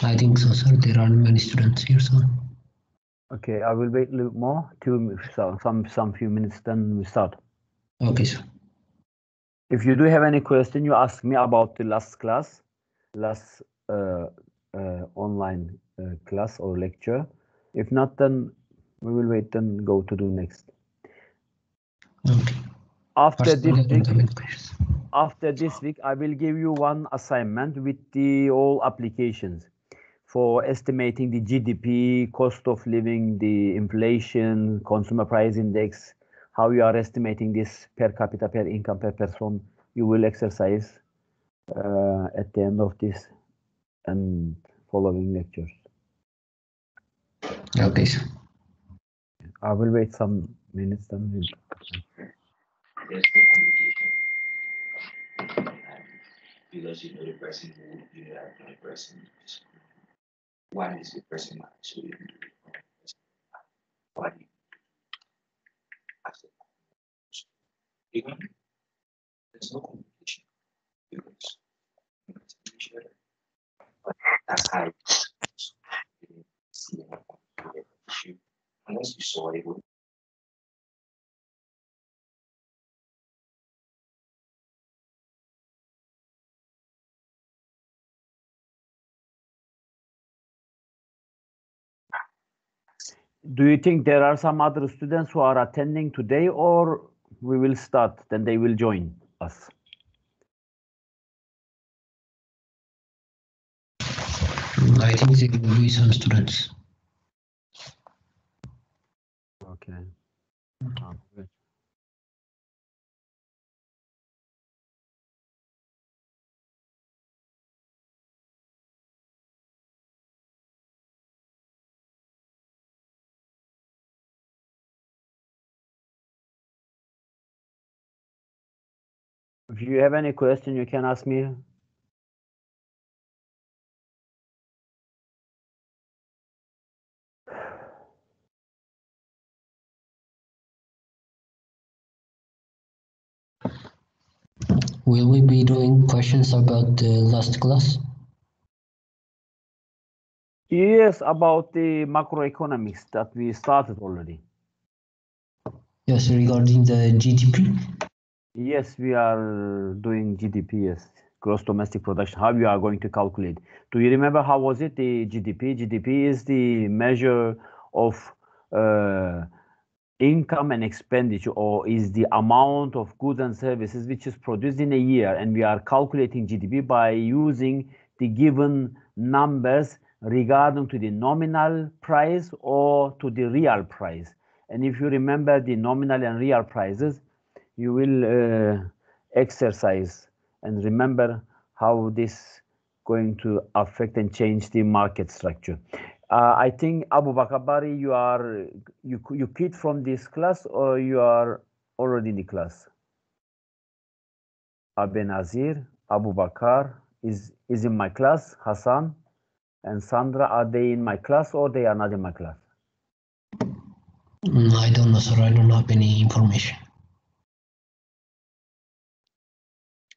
I think so, sir. There are many students here, so. Okay, I will wait a little more, some few minutes, then we start. Okay, sir. If you do have any question, you ask me about the last class, last online class or lecture. If not, then we will wait and go to do next. Okay. After this week, I will give you one assignment with the all applications for estimating the GDP, cost of living, the inflation, consumer price index, how you are estimating this per capita, per income, per person. You will exercise at the end of this and following lectures. Okay, sir. I will wait some minutes. Then we'll... There's no communication. Because you know the person who you have no person. One is the person actually body. Even there's no communication. Because that's how see issue. Unless you saw it would. Do you think there are some other students who are attending today, or we will start, then they will join us? I think there will be some students. Okay. Good. If you have any question, you can ask me. Will we be doing questions about the last class? Yes, about the macroeconomics that we started already. Yes, regarding the GDP. Yes, we are doing GDP, yes, gross domestic production, how you are going to calculate. Do you remember how was it, the GDP? GDP is the measure of income and expenditure, or is the amount of goods and services which is produced in a year, and we are calculating GDP by using the given numbers regarding to the nominal price or to the real price. And if you remember the nominal and real prices, you will exercise and remember how this going to affect and change the market structure. I think Abu Bakr Bari, you quit from this class, or you are already in the class? Aben Azir, Abu Bakr is in my class. Hassan and Sandra, are they in my class or they are not in my class? I don't know, sir. I don't have any information.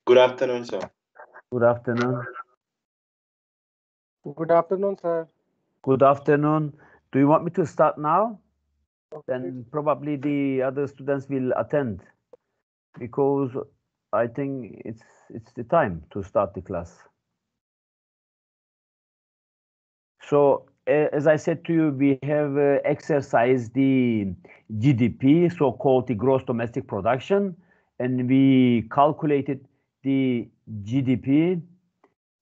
Good afternoon, sir. Good afternoon. Good afternoon, sir. Good afternoon. Do you want me to start now? Then probably the other students will attend, because I think it's the time to start the class. So as I said to you, we have exercised the GDP, so-called the gross domestic production, and we calculated the GDP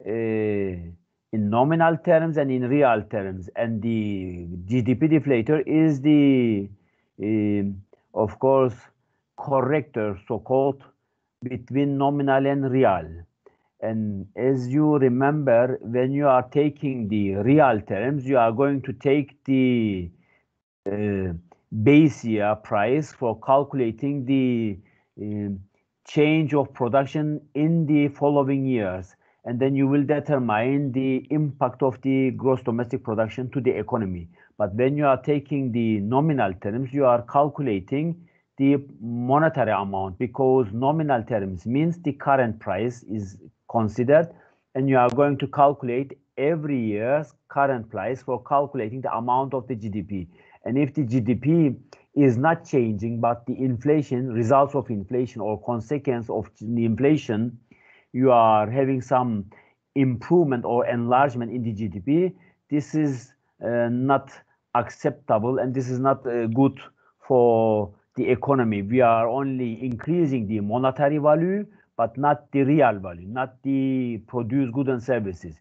in nominal terms and in real terms. And the GDP deflator is the, of course, corrector, so-called, between nominal and real. And as you remember, when you are taking the real terms, you are going to take the base year price for calculating the change of production in the following years. And then you will determine the impact of the gross domestic production to the economy. But when you are taking the nominal terms, you are calculating the monetary amount, because nominal terms means the current price is considered, and you are going to calculate every year's current price for calculating the amount of the GDP. And if the GDP is not changing, but the inflation, results of inflation or consequence of the inflation, you are having some improvement or enlargement in the GDP, this is not acceptable, and this is not good for the economy. We are only increasing the monetary value, but not the real value, not the produced goods and services.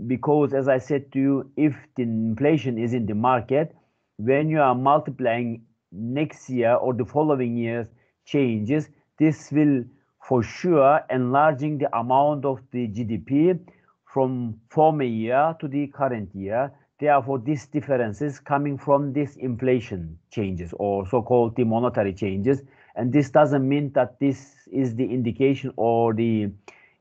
Because as I said to you, if the inflation is in the market, when you are multiplying next year or the following year's changes, this will for sure enlarging the amount of the GDP from former year to the current year. Therefore, this difference is coming from this inflation changes or so-called the monetary changes. And this doesn't mean that this is the indication or the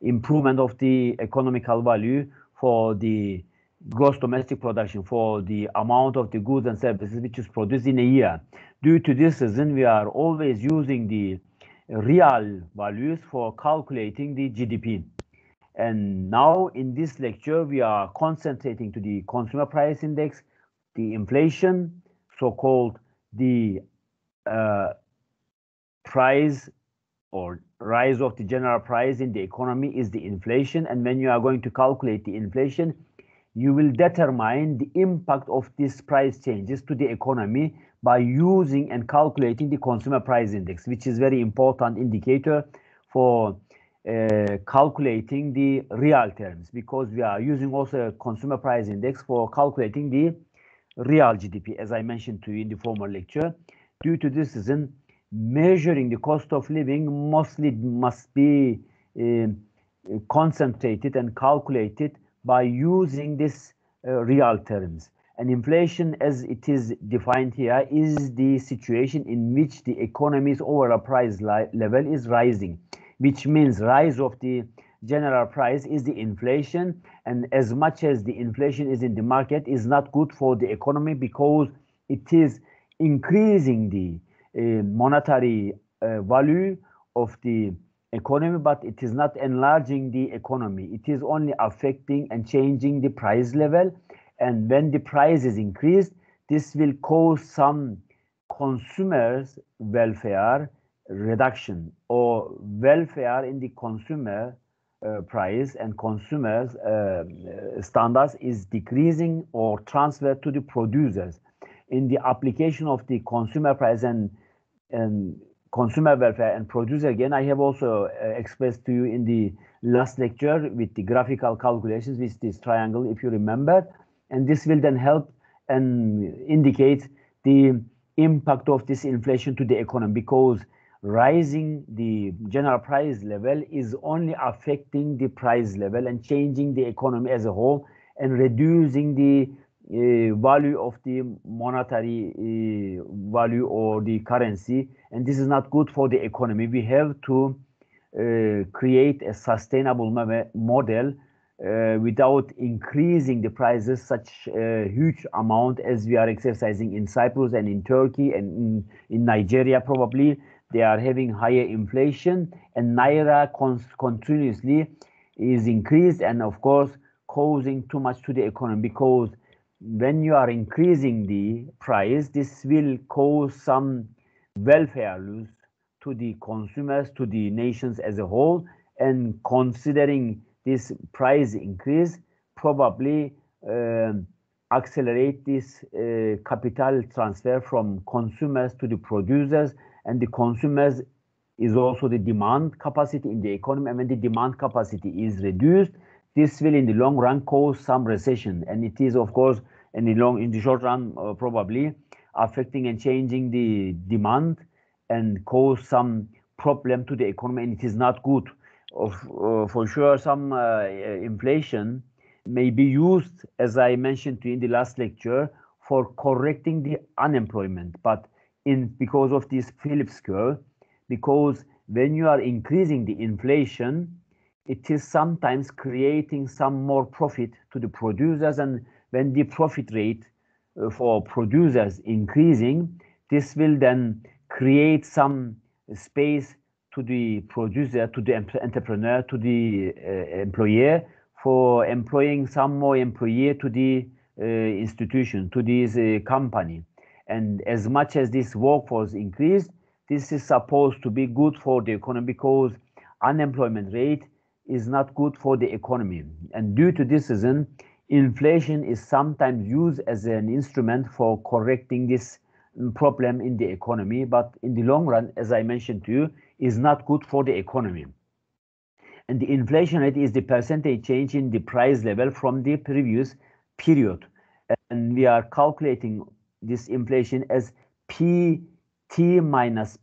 improvement of the economical value for the gross domestic production, for the amount of the goods and services which is produced in a year. Due to this reason, we are always using the real values for calculating the GDP. And now in this lecture, we are concentrating to the consumer price index, the inflation, so-called the price or rise of the general price in the economy is the inflation. And when you are going to calculate the inflation, you will determine the impact of these price changes to the economy by using and calculating the consumer price index, which is very important indicator for calculating the real terms, because we are using also a consumer price index for calculating the real GDP, as I mentioned to you in the former lecture. Due to this reason, measuring the cost of living mostly must be concentrated and calculated by using this real terms. And inflation, as it is defined here, is the situation in which the economy's overall price level is rising, which means rise of the general price is the inflation. And as much as the inflation is in the market is not good for the economy, because it is increasing the monetary value of the economy, but it is not enlarging the economy. It is only affecting and changing the price level. And when the price is increased, this will cause some consumers' welfare reduction, or welfare in the consumer price and consumers' standards is decreasing or transferred to the producers. In the application of the consumer price and consumer welfare and producer, again, I have also expressed to you in the last lecture with the graphical calculations with this triangle, if you remember. And this will then help and indicate the impact of this inflation to the economy, because rising the general price level is only affecting the price level and changing the economy as a whole and reducing the value of the monetary value or the currency. And this is not good for the economy. We have to create a sustainable model without increasing the prices such a huge amount as we are exercising in Cyprus and in Turkey and in Nigeria. Probably they are having higher inflation, and Naira continuously is increased, and of course causing too much to the economy, because when you are increasing the price, this will cause some welfare loss to the consumers, to the nations as a whole. And considering this price increase, probably accelerate this capital transfer from consumers to the producers. And the consumers is also the demand capacity in the economy. And when the demand capacity is reduced, this will in the long run cause some recession. And it is, of course, in the short run, probably affecting and changing the demand and cause some problem to the economy. And it is not good. For sure, some inflation may be used, as I mentioned to you in the last lecture, for correcting the unemployment. But because of this Phillips curve, because when you are increasing the inflation, it is sometimes creating some more profit to the producers. And when the profit rate for producers increasing, this will then create some space to the producer, to the entrepreneur, to the employer for employing some more employee to the institution, to this company. And as much as this workforce increased, this is supposed to be good for the economy because unemployment rate is not good for the economy. And due to this reason, inflation is sometimes used as an instrument for correcting this problem in the economy, but in the long run, as I mentioned to you, is not good for the economy. And the inflation rate is the percentage change in the price level from the previous period. And we are calculating this inflation as PT minus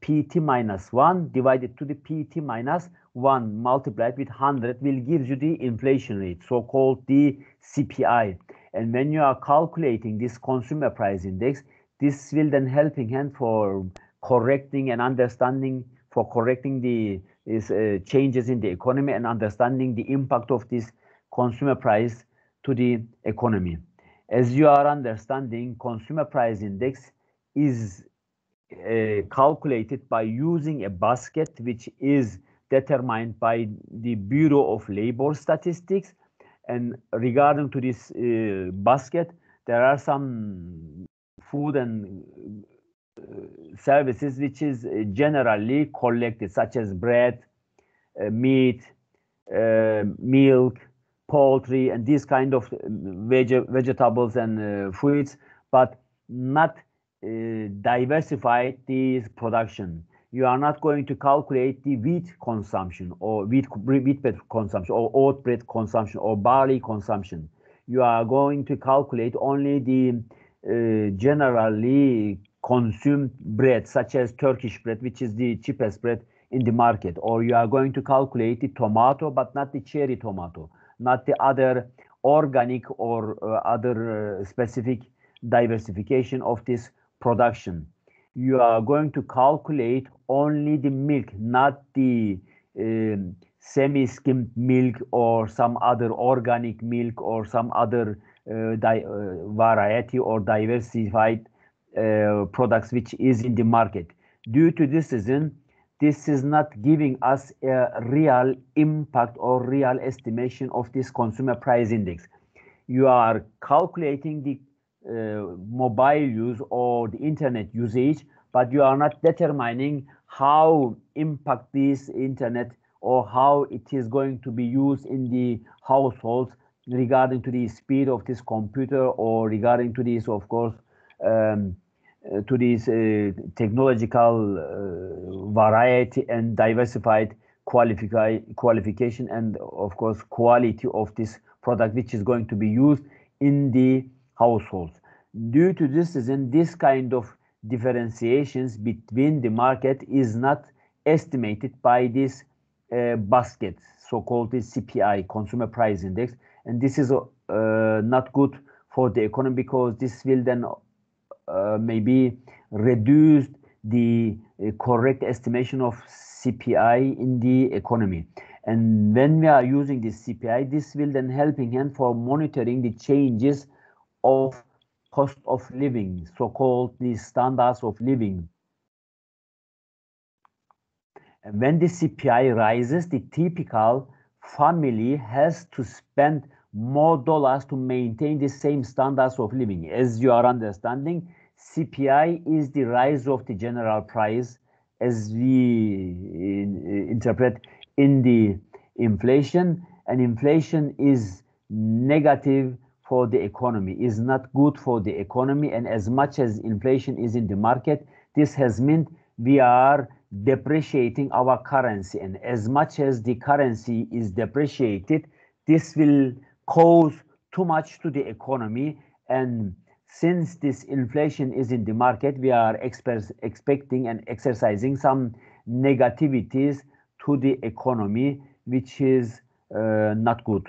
1 divided to the PT minus 1 multiplied with 100 will give you the inflation rate, so-called the CPI. And when you are calculating this consumer price index, this will then helping hand for correcting and understanding, for correcting the changes in the economy and understanding the impact of this consumer price to the economy. As you are understanding, consumer price index is calculated by using a basket which is determined by the Bureau of Labor Statistics. And regarding to this basket, there are some food and services which is generally collected, such as bread, meat, milk, poultry, and these kind of vegetables and fruits, but not diversify this production. You are not going to calculate the wheat consumption or wheat bread consumption or oat bread consumption or barley consumption. You are going to calculate only the generally consumed bread, such as Turkish bread, which is the cheapest bread in the market. Or you are going to calculate the tomato, but not the cherry tomato, not the other organic or other specific diversification of this production. You are going to calculate only the milk, not the semi-skimmed milk or some other organic milk or some other variety or diversified products which is in the market. Due to this reason, this is not giving us a real impact or real estimation of this consumer price index. You are calculating the mobile use or the internet usage, but you are not determining how impact this internet or how it is going to be used in the households regarding to the speed of this computer or regarding to this, of course, to this technological variety and diversified qualification and, of course, quality of this product which is going to be used in the households. Due to this reason, this kind of differentiations between the market is not estimated by this basket, so-called the CPI, Consumer Price Index, and this is not good for the economy because this will then maybe reduce the correct estimation of CPI in the economy. And when we are using this CPI, this will then helping hand for monitoring the changes of cost of living, so-called the standards of living. And when the CPI rises, the typical family has to spend more dollars to maintain the same standards of living. As you are understanding, CPI is the rise of the general price as we interpret in the inflation, and inflation is negative for the economy, is not good for the economy. And as much as inflation is in the market, this has meant we are depreciating our currency, and as much as the currency is depreciated, this will cause too much to the economy. And since this inflation is in the market, we are expecting and exercising some negativities to the economy, which is not good.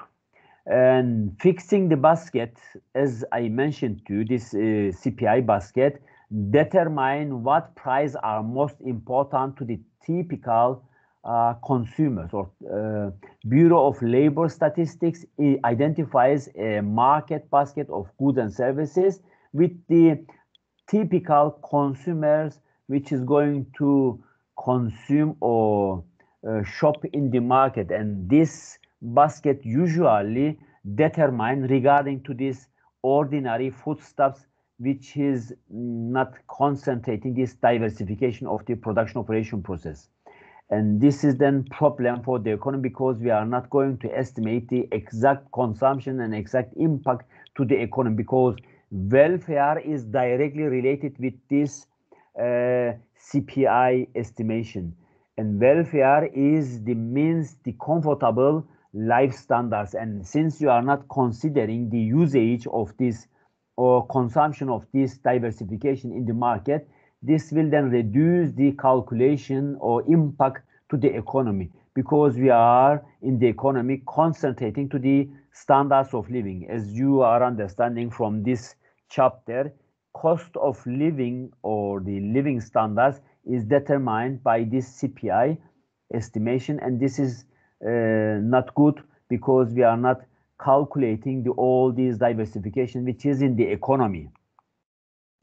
And fixing the basket, as I mentioned to you, this CPI basket, determine what price are most important to the typical consumers. Or Bureau of Labor Statistics identifies a market basket of goods and services with the typical consumers which is going to consume or shop in the market. And this basket usually determine regarding to this ordinary foodstuffs, which is not concentrating this diversification of the production operation process. And this is then problem for the economy, because we are not going to estimate the exact consumption and exact impact to the economy, because welfare is directly related with this CPI estimation. And welfare is the means the comfortable life standards. And since you are not considering the usage of this or consumption of this diversification in the market, this will then reduce the calculation or impact to the economy, because we are in the economy concentrating to the standards of living. As you are understanding from this chapter, cost of living or the living standards is determined by this CPI estimation, and this is not good, because we are not calculating all these diversification which is in the economy.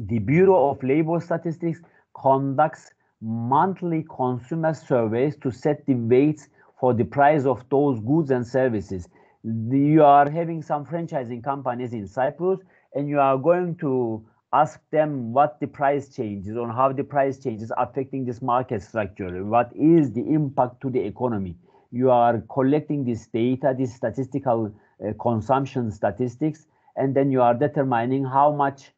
The Bureau of Labor Statistics conducts monthly consumer surveys to set the weights for the price of those goods and services. You are having some franchising companies in Cyprus, and you are going to ask them what the price changes, or how the price changes affecting this market structure, what is the impact to the economy. You are collecting this data, this statistical consumption statistics, and then you are determining how much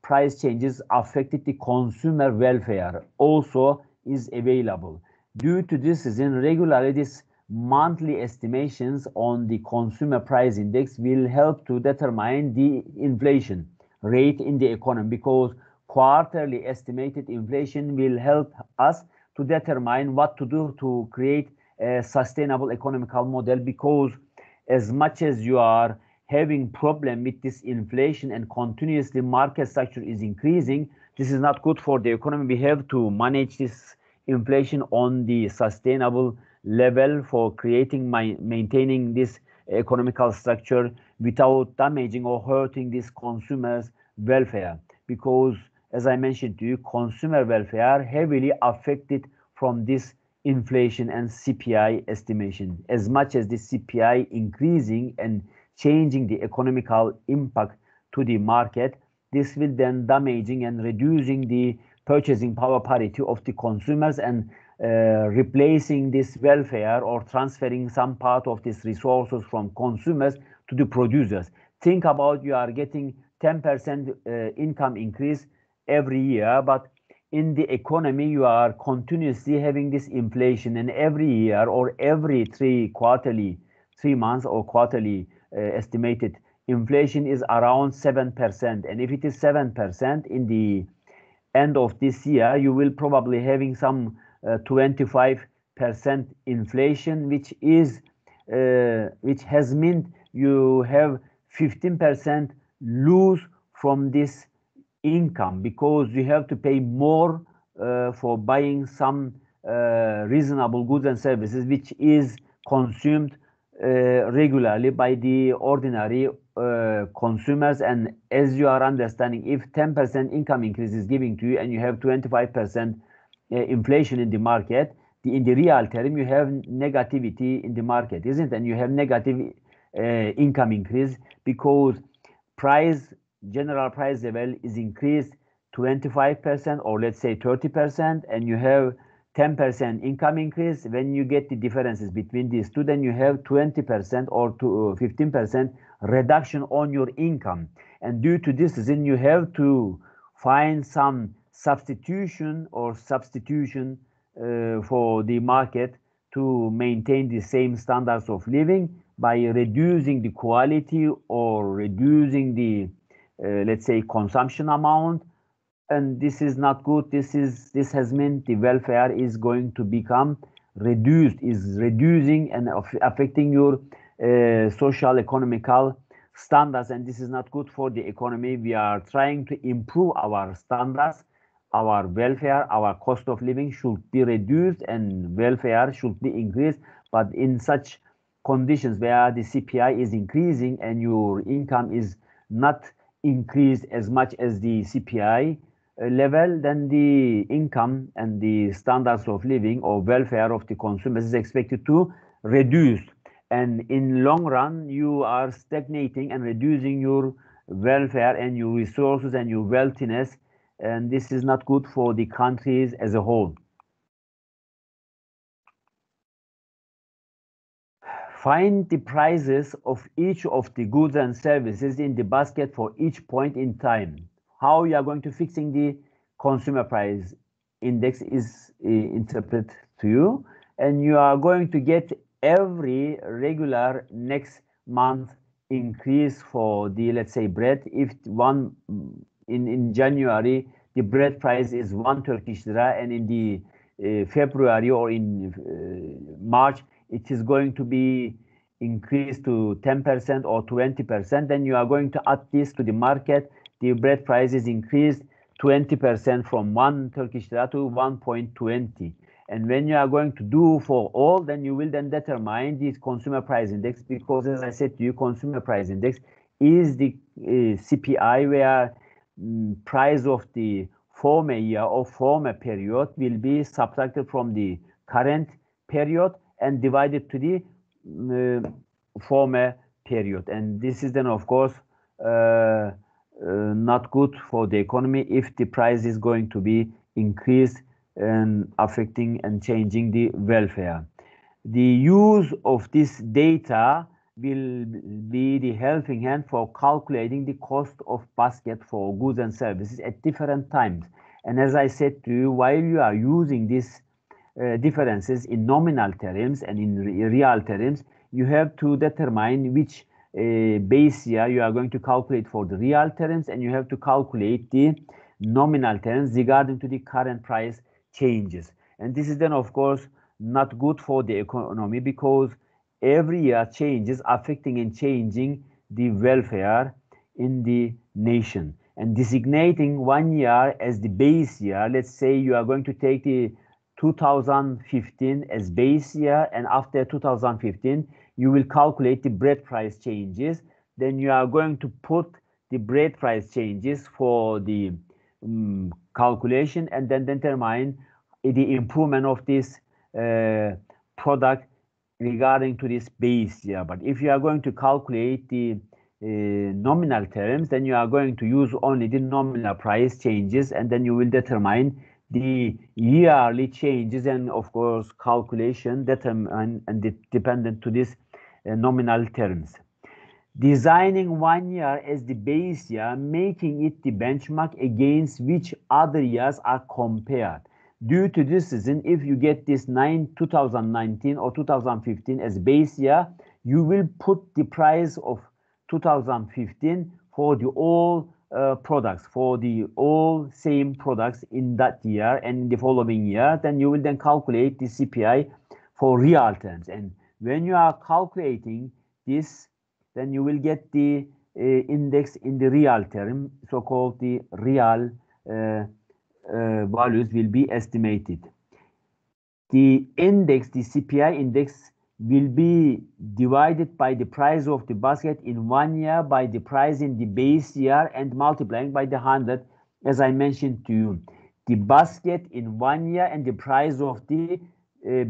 price changes affected the consumer welfare also is available. Due to this reason, regularly this monthly estimations on the consumer price index will help to determine the inflation rate in the economy, because quarterly estimated inflation will help us to determine what to do to create a sustainable economical model. Because as much as you are having problem with this inflation and continuously market structure is increasing, this is not good for the economy. We have to manage this inflation on the sustainable level for creating, maintaining this economical structure without damaging or hurting this consumers' welfare. Because as I mentioned to you, consumer welfare heavily affected from this inflation and CPI estimation. As much as the CPI increasing and changing the economical impact to the market, this will then damaging and reducing the purchasing power parity of the consumers, and replacing this welfare or transferring some part of these resources from consumers to the producers. Think about, you are getting 10% income increase every year, but in the economy you are continuously having this inflation, and every year or every 3 months or quarterly estimated inflation is around 7%. And if it is 7% in the end of this year, you will probably having some 25% inflation, which has meant you have 15% lose from this income, because you have to pay more for buying some reasonable goods and services which is consumed regularly by the ordinary consumers. And as you are understanding, if 10% income increase is giving to you and you have 25% inflation in the market, in the real term you have negativity in the market, isn't it? And you have negative income increase, because general price level is increased 25% or let's say 30%, and you have 10% income increase. When you get the differences between these two, then you have 20% or 15% reduction on your income. And due to this, then you have to find some substitution for the market to maintain the same standards of living by reducing the quality or reducing the let's say consumption amount. And this is not good. This has meant the welfare is going to become reducing and affecting your social economical standards, and this is not good for the economy. We are trying to improve our standards, our welfare, our cost of living should be reduced and welfare should be increased. But in such conditions where the CPI is increasing and your income is not increased as much as the CPI level, then the income and the standards of living or welfare of the consumers is expected to reduce. and in long run you are stagnating and reducing your welfare and your resources and your wealthiness, and this is not good for the countries as a whole. Find the prices of each of the goods and services in the basket for each point in time. How you are going to fixing the consumer price index is interpreted to you, and you are going to get every regular next month increase for the, let's say, bread. If one in January the bread price is 1 Turkish lira, and in the February or in March it is going to be increased to 10% or 20%, then you are going to add this to the market. The bread price is increased 20% from 1 Turkish lira to 1.20. And when you are going to do for all, then you will then determine the consumer price index, because as I said to you, consumer price index is the CPI, where price of the former year or former period will be subtracted from the current period and divided to the former period. And this is then, of course, not good for the economy if the price is going to be increased and affecting and changing the welfare. The use of this data will be the helping hand for calculating the cost of basket for goods and services at different times. And as I said to you, while you are using these differences in nominal terms and in real terms, you have to determine which base year you are going to calculate for the real terms, and you have to calculate the nominal terms regarding to the current price changes. And this is then, of course, not good for the economy, because every year changes affecting and changing the welfare in the nation. And designating 1 year as the base year, let's say you are going to take the 2015 as base year, and after 2015 you will calculate the bread price changes. Then you are going to put the bread price changes for the calculation, and then determine the improvement of this product regarding to this base year. But if you are going to calculate the nominal terms, then you are going to use only the nominal price changes, and then you will determine the yearly changes, and of course calculation determine and dependent to this nominal terms. Designing 1 year as the base year, making it the benchmark against which other years are compared. Due to this reason, if you get this 2019 or 2015 as base year, you will put the price of 2015 for the all products, for the all same products in that year and in the following year. Then you will then calculate the CPI for real terms. And when you are calculating this, then you will get the index in the real term, so-called the real values will be estimated. The index, the CPI index, will be divided by the price of the basket in 1 year by the price in the base year and multiplying by the 100, as I mentioned to you. The basket in 1 year and the price of the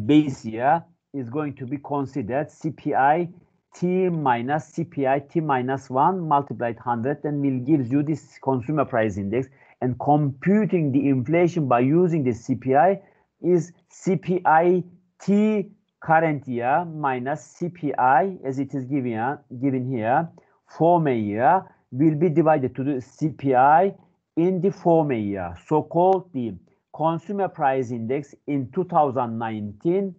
base year is going to be considered CPI T minus CPI T minus 1 multiplied 100, and will gives you this consumer price index. And computing the inflation by using the CPI is CPI T current year minus CPI, as it is given here, former year, will be divided to the CPI in the former year. So-called the consumer price index in 2019,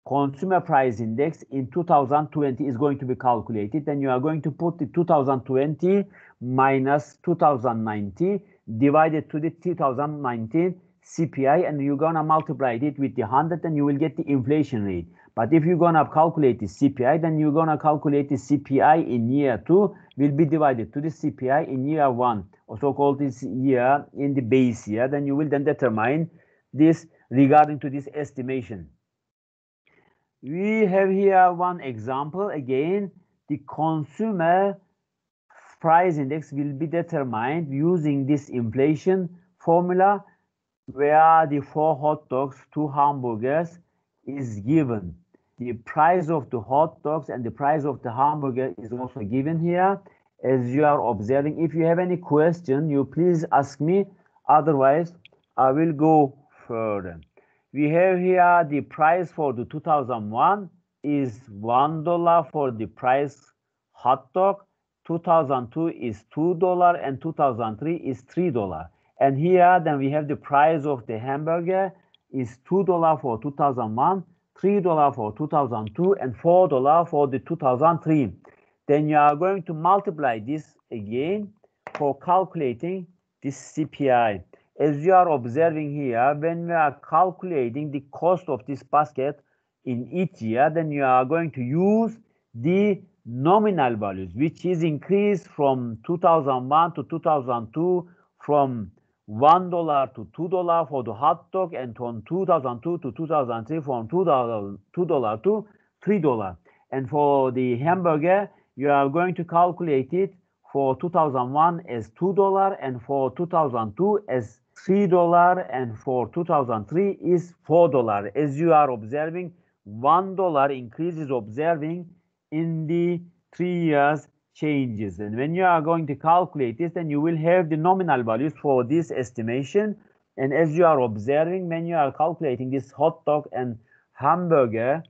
consumer price index in 2020 is going to be calculated. Then you are going to put the 2020 minus 2019 divided to the 2019 CPI, and you're gonna multiply it with the 100, and you will get the inflation rate. But if you're gonna calculate the CPI, then you're gonna calculate the CPI in year 2 will be divided to the CPI in year 1, or so-called this year in the base year. Then you will then determine this regarding to this estimation. We have here one example. Again, the consumer price index will be determined using this inflation formula, where the 4 hot dogs, 2 hamburgers is given. the price of the hot dogs and the price of the hamburger is also given here, as you are observing. If you have any question, you please ask me. Otherwise, I will go further. We have here the price for the 2001 is $1 for the price hot dog. 2002 is $2 and 2003 is $3. And here then we have the price of the hamburger is $2 for 2001, $3 for 2002, and $4 for the 2003. Then you are going to multiply this again for calculating this CPI. As you are observing here, when we are calculating the cost of this basket in each year, then you are going to use the nominal values, which is increased from 2001 to 2002 from $1 to $2 for the hot dog, and from 2002 to 2003 from $2 to $3. And for the hamburger, you are going to calculate it for 2001 as $2, and for 2002 as $3, and for 2003 is $4. As you are observing, $1 increase is observing in the 3 years changes. And when you are going to calculate this, then you will have the nominal values for this estimation. And as you are observing, when you are calculating this hot dog and hamburger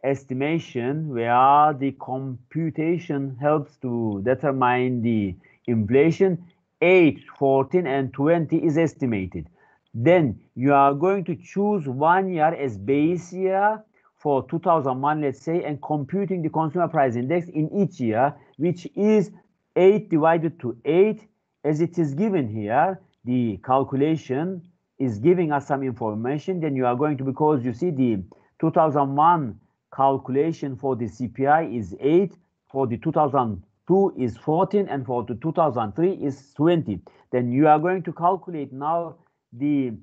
estimation, where the computation helps to determine the inflation, 8, 14, and 20 is estimated. Then you are going to choose 1 year as base year for 2001, let's say, and computing the consumer price index in each year, which is 8 divided to 8, as it is given here. The calculation is giving us some information. Then you are going to, because you see the 2001 calculation for the CPI is 8, for the 2002 is 14, and for the 2003 is 20. Then you are going to calculate now the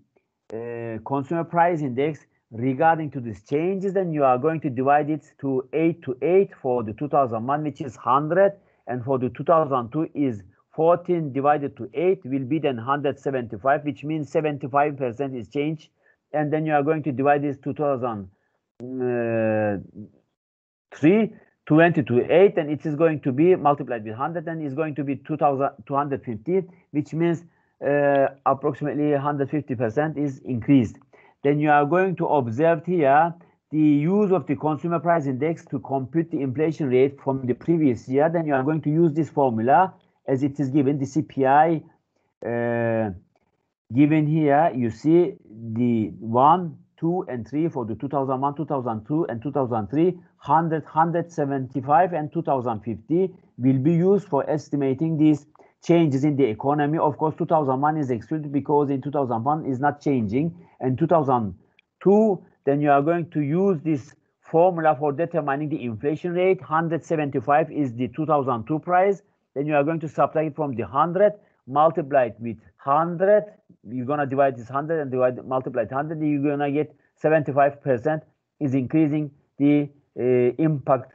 consumer price index regarding to these changes. Then you are going to divide it to 8 to 8 for the 2001, which is 100, and for the 2002 is 14 divided to 8 will be then 175, which means 75% is changed. And then you are going to divide this 2003 20 to 8, and it is going to be multiplied with 100, and is going to be 250, which means approximately 150% is increased. Then you are going to observe here the use of the consumer price index to compute the inflation rate from the previous year. Then you are going to use this formula as it is given, the CPI given here. You see the 1, 2, and 3 for the 2001, 2002, and 2003, 100, 175, and 2050 will be used for estimating these changes in the economy. Of course, 2001 is excluded because in 2001 is not changing. And 2002, then you are going to use this formula for determining the inflation rate. 175 is the 2002 price. Then you are going to subtract it from the 100, multiply it with 100. You're going to divide this 100 and multiply it 100. You're going to get 75% is increasing the impact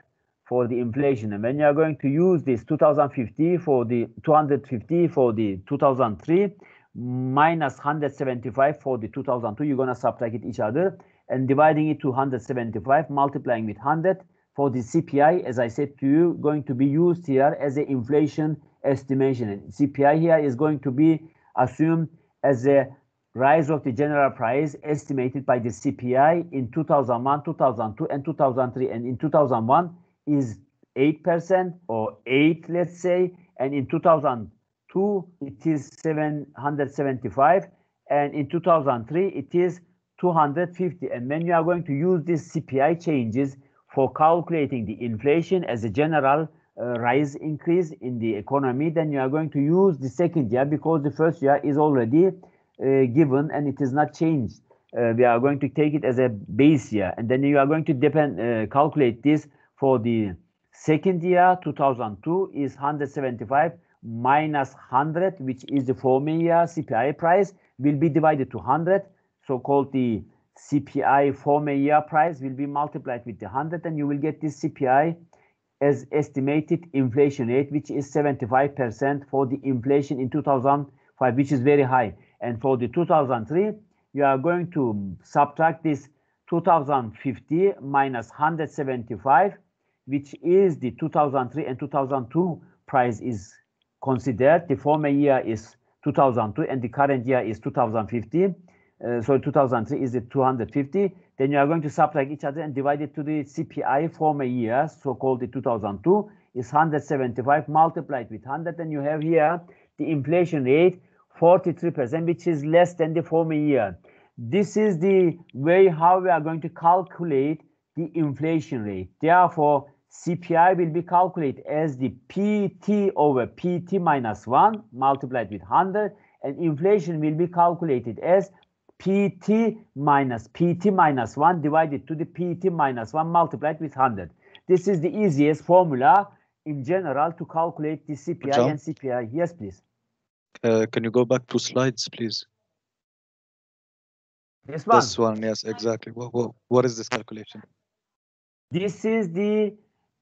for the inflation. And when you are going to use this 2050 for the 250 for the 2003 minus 175 for the 2002, you're going to subtract it each other and dividing it to 175, multiplying with 100 for the CPI, as I said to you, going to be used here as an inflation estimation. And CPI here is going to be assumed as a rise of the general price estimated by the CPI in 2001, 2002, and 2003. And in 2001 is 8% or 8, let's say, and in 2002 it is 775, and in 2003 it is 250. And when you are going to use these CPI changes for calculating the inflation as a general rise increase in the economy, then you are going to use the second year, because the first year is already given and it is not changed. We are going to take it as a base year, and then you are going to calculate this for the second year. 2002 is 175 minus 100, which is the former year CPI price, will be divided to 100. So-called the CPI former year price will be multiplied with the 100, and you will get this CPI as estimated inflation rate, which is 75% for the inflation in 2005, which is very high. And for the 2003, you are going to subtract this 2050 minus 175, which is the 2003 and 2002 price is considered. The former year is 2002 and the current year is 2050. So 2003 is the 250. Then you are going to subtract each other and divide it to the CPI former year, so-called the 2002, is 175 multiplied with 100. And you have here the inflation rate, 43%, which is less than the former year. This is the way how we are going to calculate the inflation rate. Therefore, CPI will be calculated as the PT over PT minus 1 multiplied with 100, and inflation will be calculated as PT minus 1 divided to the PT minus 1 multiplied with 100. This is the easiest formula in general to calculate the CPI John? and CPI. Yes, please. Can you go back 2 slides, please? This one? This one, yes, exactly. What is this calculation? This is the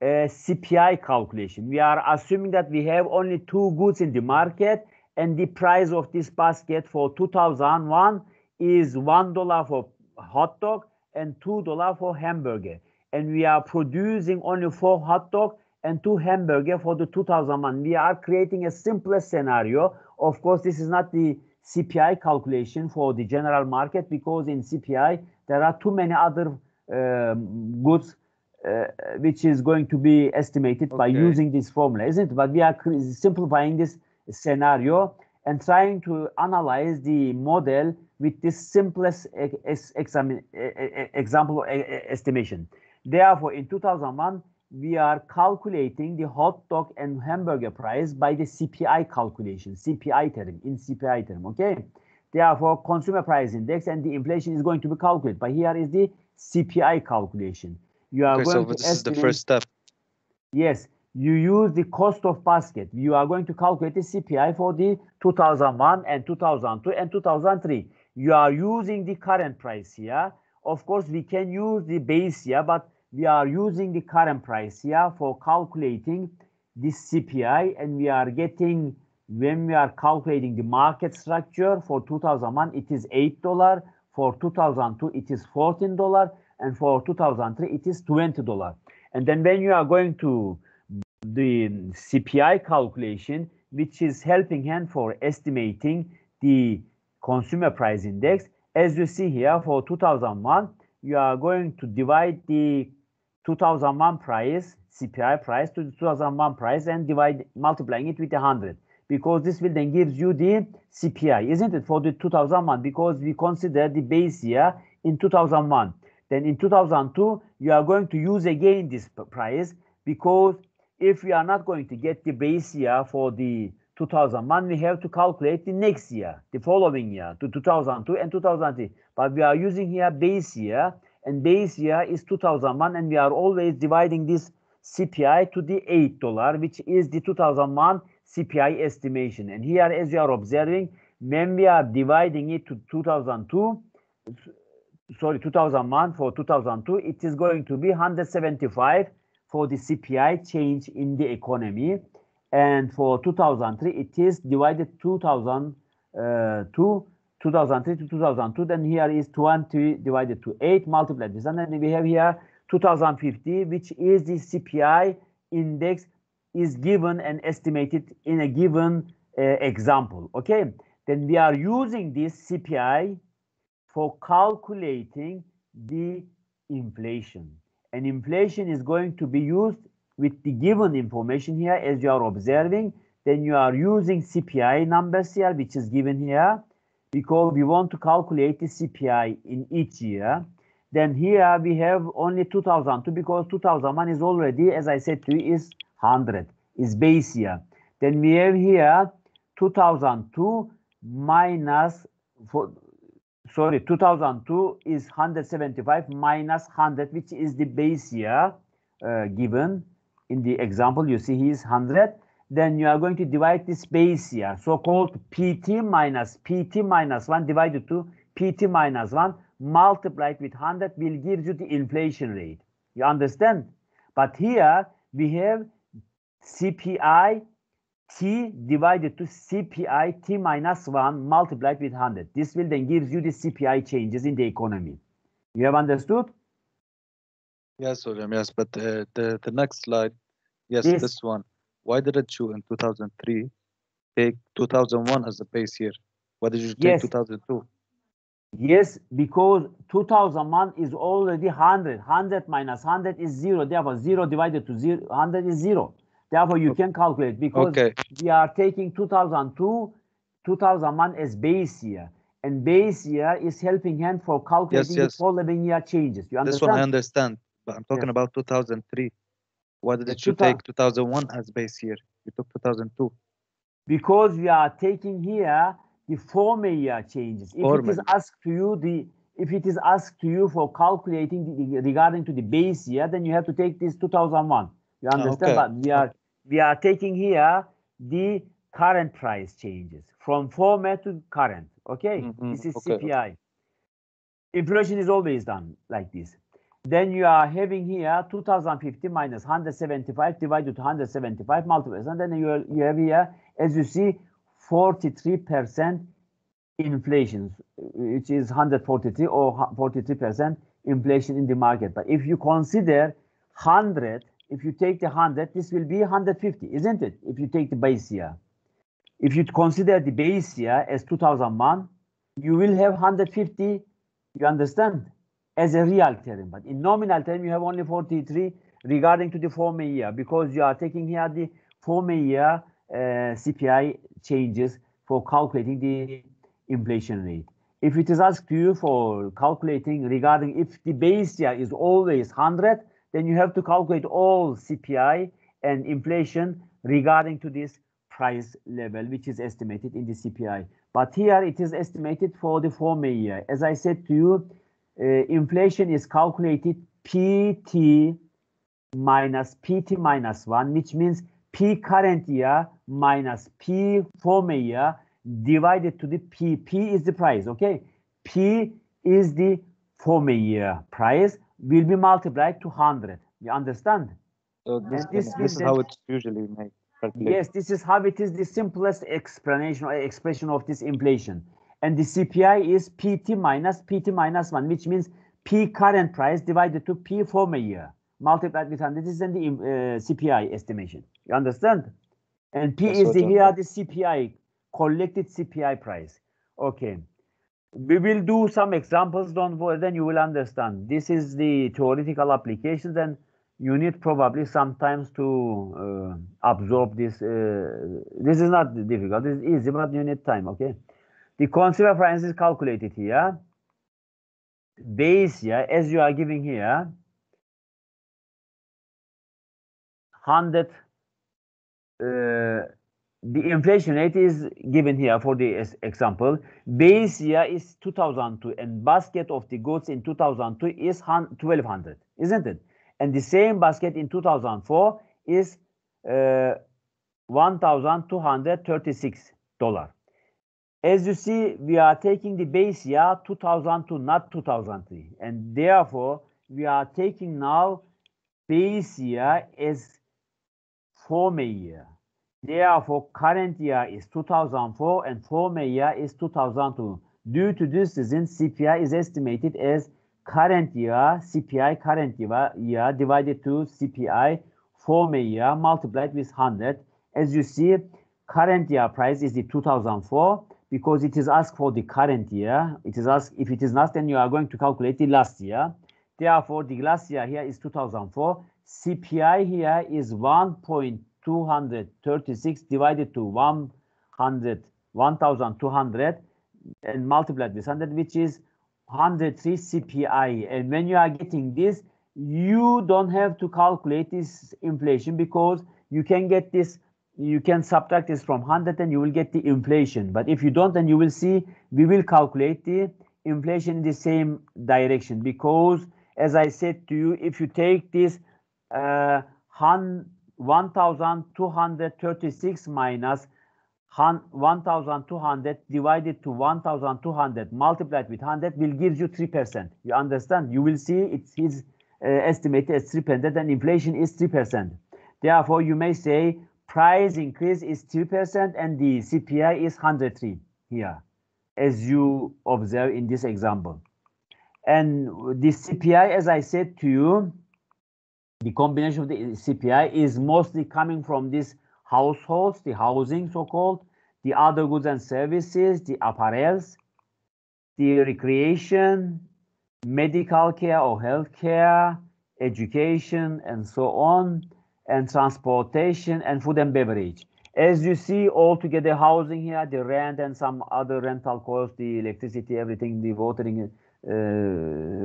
CPI calculation. We are assuming that we have only 2 goods in the market, and the price of this basket for 2001 is $1 for hot dog and $2 for hamburger. And we are producing only 4 hot dog and 2 hamburger for the 2001. We are creating a simpler scenario. Of course, this is not the CPI calculation for the general market, because in CPI there are too many other goods which is going to be estimated by using this formula, isn't it? But we are simplifying this scenario and trying to analyze the model with this simplest example estimation. Therefore, in 2001, we are calculating the hot dog and hamburger price by the CPI calculation, CPI term, okay? Therefore, consumer price index and the inflation is going to be calculated. But here is the CPI calculation. You are going to this is the first step. Yes, you use the cost of basket. You are going to calculate the CPI for the 2001 and 2002 and 2003. You are using the current price here. Of course, we can use the base year, but we are using the current price here for calculating this CPI, and we are getting, when we are calculating the market structure for 2001, it is $8. For 2002, it is $14. And for 2003, it is $20. And then when you are going to the CPI calculation, which is helping hand for estimating the consumer price index, as you see here for 2001, you are going to divide the 2001 price, CPI price, to the 2001 price and multiplying it with 100, because this will then gives you the CPI, isn't it, for the 2001, because we consider the base year in 2001. Then in 2002, you are going to use again this price, because if we are not going to get the base year for the 2001, we have to calculate the next year, the following year, to 2002 and 2003. But we are using here base year, and base year is 2001, and we are always dividing this CPI to the $8, which is the 2001 CPI estimation. And here, as you are observing, when we are dividing it to 2001 for 2002, it is going to be 175 for the CPI change in the economy. And for 2003, it is divided 2003 to 2002. Then here is 20 divided to 8, multiplied this. And then we have here 2050, which is the CPI index is given and estimated in a given example. Okay, then we are using this CPI for calculating the inflation. And inflation is going to be used with the given information here, as you are observing. Then you are using CPI numbers here, which is given here, because we want to calculate the CPI in each year. Then here we have only 2002, because 2001 is already, as I said to you, is 100, is base year. Then we have here 2002 minus, 2002 is 175 minus 100, which is the base year given in the example. You see here is 100. Then you are going to divide this base year, so-called PT minus 1 divided to PT minus 1 multiplied with 100 will give you the inflation rate. You understand? But here we have CPI T divided to CPI T minus 1 multiplied with 100. This will then give you the CPI changes in the economy. You have understood? Yes, William, yes, but the next slide, yes, Yes. this one. Why didn't you in 2003 take 2001 as the base year? Why did you take Yes. 2002? Yes, because 2001 is already 100. 100 minus 100 is 0. Therefore, 0 divided to 0, 100 is 0. Therefore, you can calculate because we are taking 2002, 2001 as base year. And base year is helping hand for calculating the following year changes. You understand? This one I understand, but I'm talking about 2003. Why did you take 2001 as base year? You took 2002. Because we are taking here the former year changes. If it is asked to you if it is asked to you for calculating regarding to the base year, then you have to take this 2001. You understand? But we are taking here the current price changes from former to current. Okay, this is CPI. Inflation is always done like this. Then you are having here 2050 minus 175 divided to 175 multiplies, and then you have here, as you see, 43% inflation, which is 143 or 43% inflation in the market. But if you consider 100, if you take the 100, this will be 150, isn't it? If you take the base year. If you consider the base year as 2001, you will have 150, you understand, as a real term. But in nominal term, you have only 43 regarding to the former year, because you are taking here the former year CPI changes for calculating the inflation rate. If it is asked to you for calculating regarding if the base year is always 100, then you have to calculate all CPI and inflation regarding to this price level, which is estimated in the CPI. But here it is estimated for the former year. As I said to you, inflation is calculated PT minus PT minus 1, which means P current year minus P former year divided to the P. P is the price, okay? P is the former year price, will be multiplied to 100. You understand? So this is how it's usually made. Yes, this is how it is the simplest explanation or expression of this inflation. And the CPI is PT minus 1, which means P current price divided to P former year multiplied with 100. This is in the CPI estimation. You understand? And P is the here the CPI, collected CPI price. Okay. We will do some examples, don't worry, then you will understand. This is the theoretical applications, and you need probably sometimes to absorb this. This is not difficult, this is easy, but you need time, okay? The consumer price is calculated here. Base year, as you are giving here, 100, the inflation rate is given here for the example. Base year is 2002, and basket of the goods in 2002 is 1200, isn't it? And the same basket in 2004 is $1,236. As you see, we are taking the base year 2002, not 2003, and therefore we are taking now base year as former year. Therefore, current year is 2004 and former year is 2002. Due to this reason, CPI is estimated as current year CPI current year divided to CPI former year multiplied with 100. As you see, current year price is the 2004 because it is asked for the current year. It is asked, if it is not, then you are going to calculate the last year. Therefore, the last year here is 2004. CPI here is 1.236 divided to 1,200 and multiplied with 100, which is 103 CPI. And when you are getting this, you don't have to calculate this inflation because you can get this, you can subtract this from 100 and you will get the inflation. But if you don't, then you will see we will calculate the inflation in the same direction, because as I said to you, if you take this 1,236 minus 1,200 divided to 1,200 multiplied with 100 will give you 3%. You understand? You will see it is estimated as 3%, and inflation is 3%. Therefore, you may say price increase is 3% and the CPI is 103 here, as you observe in this example. And the CPI, as I said to you, the combination of the CPI is mostly coming from these households, the housing so-called, the other goods and services, the apparels, the recreation, medical care or health care, education, and so on, and transportation and food and beverage. As you see, altogether housing here, the rent and some other rental costs, the electricity, everything, the watering,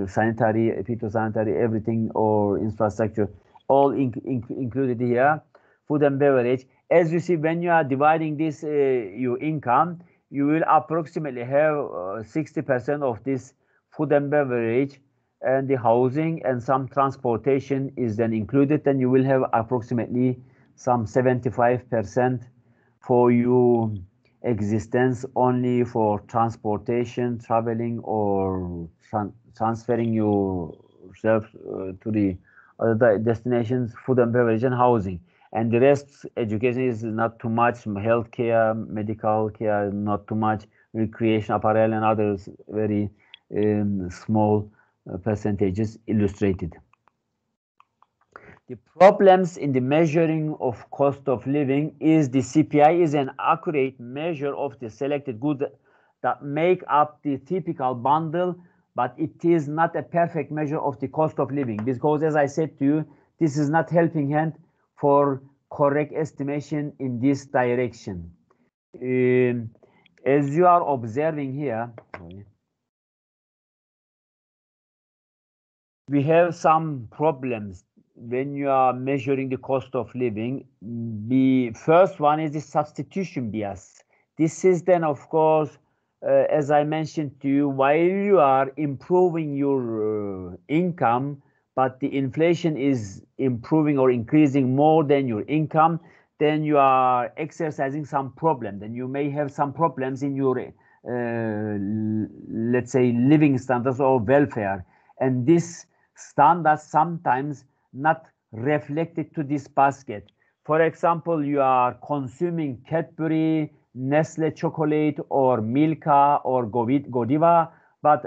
sanitary, phytosanitary, everything, or infrastructure, all included here. Food and beverage. As you see, when you are dividing this your income, you will approximately have 60% of this food and beverage, and the housing and some transportation is then included. Then you will have approximately some 75% for your existence only for transportation, traveling, or transferring yourself to the other destinations, food and beverage and housing. And the rest, education is not too much, healthcare, medical care, not too much, recreation, apparel, and others, very small percentages illustrated. The problems in the measuring of cost of living is the CPI is an accurate measure of the selected goods that make up the typical bundle, but it is not a perfect measure of the cost of living, because as I said to you, this is not helping hand for correct estimation in this direction. As you are observing here, we have some problems when you are measuring the cost of living. The first one is the substitution bias. This is then, of course, as I mentioned to you, while you are improving your income, but the inflation is improving or increasing more than your income, then you are exercising some problem. Then you may have some problems in your, let's say, living standards or welfare. And this standards sometimes not reflected to this basket. For example, you are consuming Cadbury, Nestle chocolate, or Milka, or Godiva, but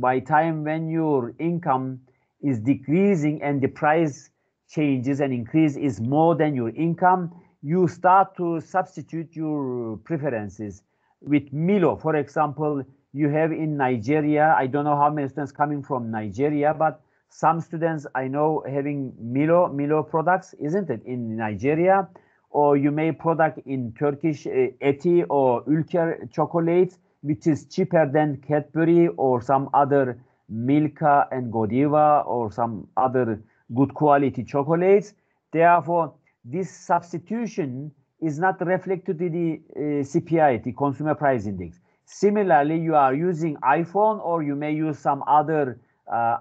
by time when your income is decreasing and the price changes and increase is more than your income, you start to substitute your preferences with Milo. For example, you have in Nigeria, I don't know how many students coming from Nigeria, but some students I know having Milo products, isn't it, in Nigeria? Or you may product in Turkish Eti or Ülker chocolates, which is cheaper than Cadbury or some other Milka and Godiva or some other good quality chocolates. Therefore, this substitution is not reflected in the CPI, the Consumer Price Index. Similarly, you are using iPhone, or you may use some other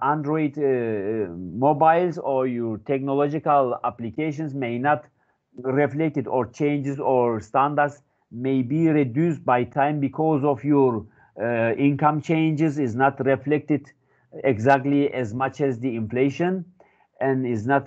Android mobiles, or your technological applications may not reflect it, or changes or standards may be reduced by time because of your income changes is not reflected exactly as much as the inflation, and is not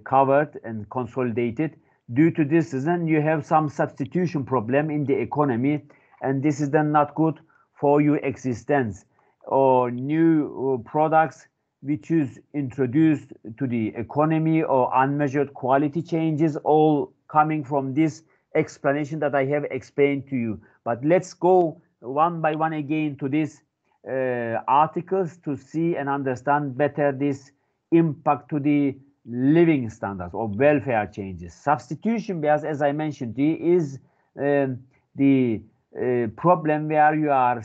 covered and consolidated. Due to this reason, you have some substitution problem in the economy, and this is then not good for your existence. Or new products which is introduced to the economy, or unmeasured quality changes, all coming from this explanation that I have explained to you. But let's go one by one again to these articles to see and understand better this impact to the living standards or welfare changes. Substitution bias, as I mentioned, is the problem where you are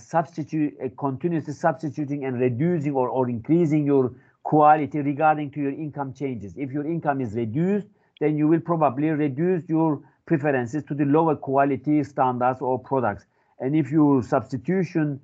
continuously substituting and reducing or increasing your quality regarding to your income changes. If your income is reduced, then you will probably reduce your preferences to the lower quality standards or products. And if your substitution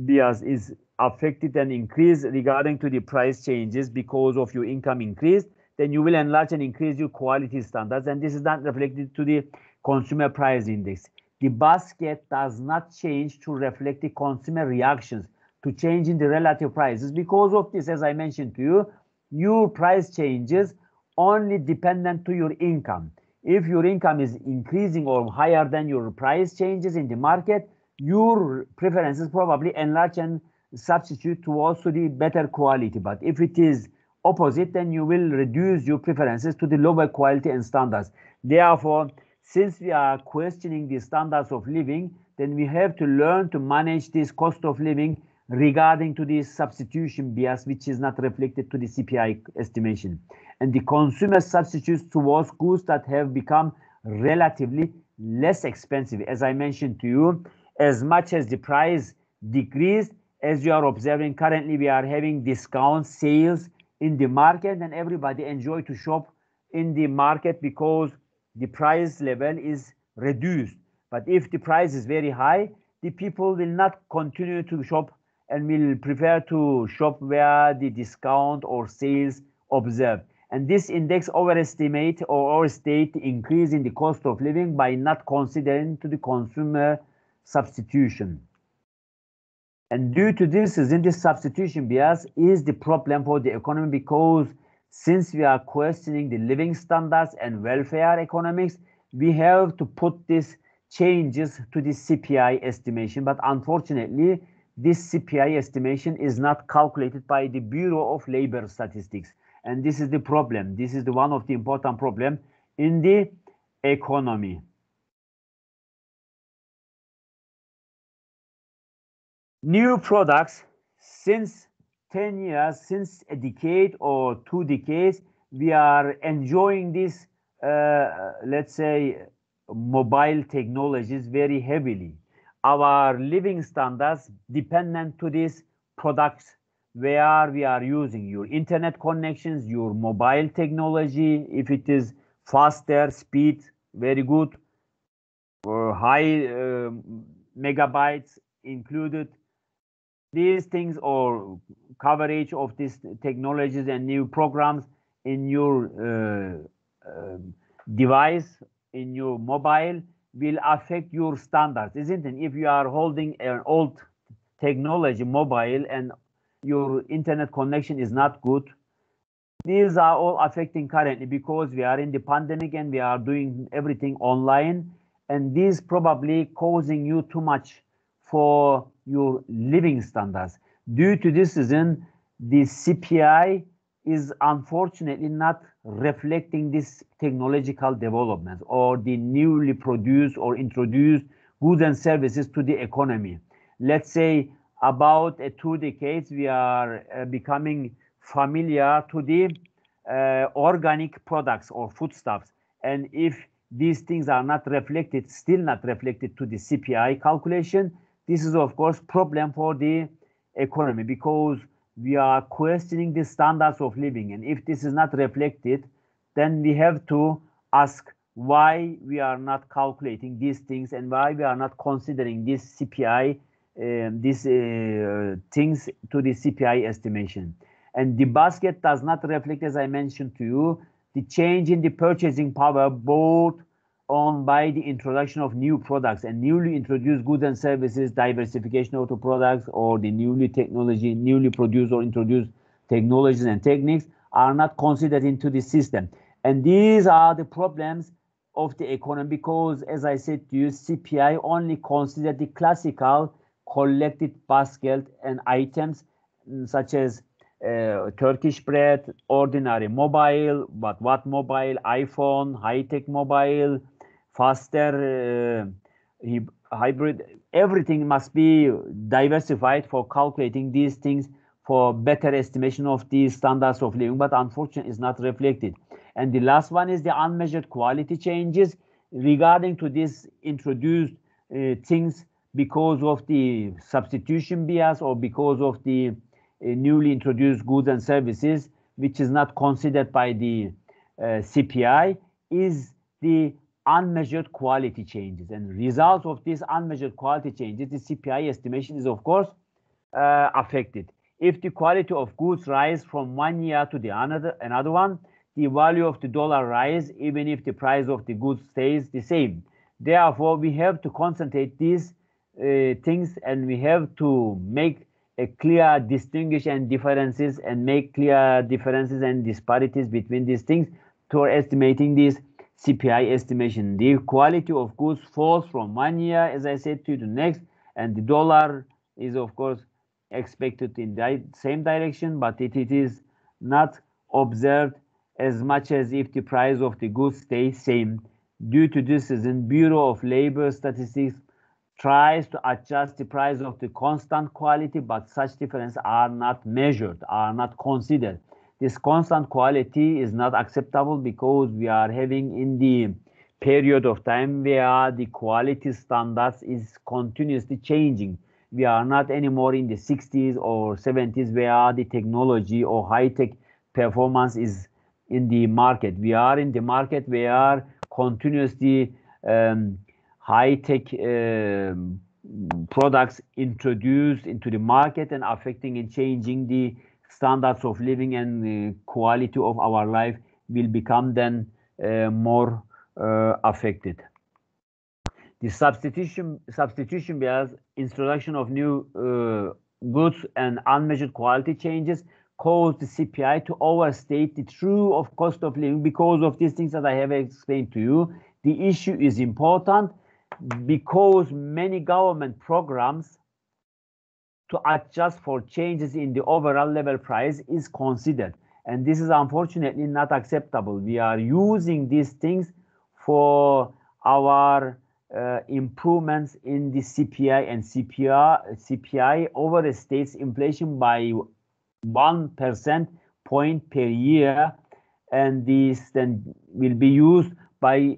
bias is affected and increased regarding to the price changes because of your income increase, then you will enlarge and increase your quality standards, and this is not reflected to the consumer price index. The basket does not change to reflect the consumer reactions to change in the relative prices. Because of this, as I mentioned to you, your price changes only dependent to your income. If your income is increasing or higher than your price changes in the market, your preferences probably enlarge and substitute towards to the better quality. But if it is opposite, then you will reduce your preferences to the lower quality and standards. Therefore, since we are questioning the standards of living, then we have to learn to manage this cost of living regarding to the substitution bias, which is not reflected to the CPI estimation. And the consumer substitutes towards goods that have become relatively less expensive. As I mentioned to you, as much as the price decreased, as you are observing currently, we are having discount sales in the market, and everybody enjoy to shop in the market because the price level is reduced. But if the price is very high, the people will not continue to shop and will prefer to shop where the discount or sales observed. And this index overestimate or overstate the increase in the cost of living by not considering to the consumer substitution. And due to this, in this substitution bias is the problem for the economy, because since we are questioning the living standards and welfare economics, we have to put these changes to the CPI estimation. But unfortunately, this CPI estimation is not calculated by the Bureau of Labor Statistics. And this is the problem. This is the one of the important problem in the economy. New products, since 10 years, since a decade or 2 decades, we are enjoying this, let's say, mobile technologies very heavily. Our living standards dependent to these products where we are using your internet connections, your mobile technology, if it is faster, speed, very good, or high megabytes included. These things or coverage of these technologies and new programs in your device, in your mobile, will affect your standards, isn't it? If you are holding an old technology mobile and your internet connection is not good, these are all affecting currently because we are in the pandemic and we are doing everything online, and these probably causing you too much for your living standards. Due to this reason, the CPI is unfortunately not reflecting this technological development or the newly produced or introduced goods and services to the economy. Let's say about 2 decades, we are becoming familiar to the organic products or foodstuffs. And if these things are not reflected, still not reflected to the CPI calculation, this is of course problem for the economy, because we are questioning the standards of living. And if this is not reflected, then we have to ask why we are not calculating these things and why we are not considering this CPI, these things to the CPI estimation. And the basket does not reflect, as I mentioned to you, the change in the purchasing power both on by the introduction of new products and newly introduced goods and services, diversification of the products, or the newly produced or introduced technologies and techniques are not considered into the system. And these are the problems of the economy, because as I said to you, CPI only consider the classical collected basket and items such as Turkish bread, ordinary mobile, but what mobile, iPhone, high-tech mobile, faster hybrid, everything must be diversified for calculating these things for better estimation of the standards of living, but unfortunately is not reflected. And the last one is the unmeasured quality changes regarding to these introduced things because of the substitution bias or because of the newly introduced goods and services, which is not considered by the CPI, is the unmeasured quality changes. And result of these unmeasured quality changes, the CPI estimation is of course affected. If the quality of goods rise from 1 year to the another one, the value of the dollar rise even if the price of the goods stays the same. Therefore, we have to concentrate these things, and we have to make a clear distinguish and differences and make clear differences and disparities between these things to estimating this CPI estimation. The quality of goods falls from 1 year, as I said, to the next, and the dollar is of course expected in the same direction, but it is not observed as much as if the price of the goods stays same. Due to this reason, Bureau of Labor Statistics tries to adjust the price of the constant quality, but such differences are not measured, are not considered. This constant quality is not acceptable because we are having in the period of time where the quality standards is continuously changing. We are not anymore in the 60s or 70s where the technology or high-tech performance is in the market. We are in the market where continuously high-tech products introduced into the market and affecting and changing the standards of living and the quality of our life will become then more affected. The substitution bias, introduction of new goods and unmeasured quality changes caused the CPI to overstate the true of cost of living. Because of these things that I have explained to you, the issue is important because many government programs to adjust for changes in the overall level price is considered. And this is unfortunately not acceptable. We are using these things for our improvements in the CPI, and CPI overstates inflation by 1% point per year, and this then will be used by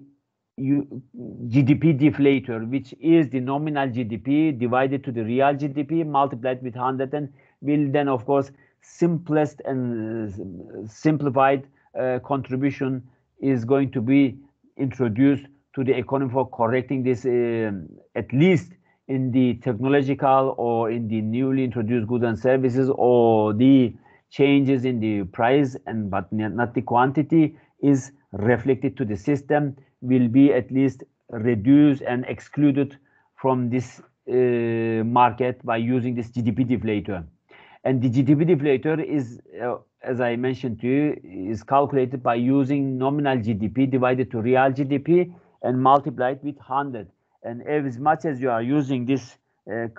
GDP deflator, which is the nominal GDP divided to the real GDP multiplied with 100, and will then of course simplest and simplified contribution is going to be introduced to the economy for correcting this, at least in the technological or in the newly introduced goods and services, or the changes in the price and but not the quantity is reflected to the system, will be at least reduced and excluded from this market by using this GDP deflator. And the GDP deflator is, as I mentioned to you, is calculated by using nominal GDP divided to real GDP and multiplied with 100. And as much as you are using this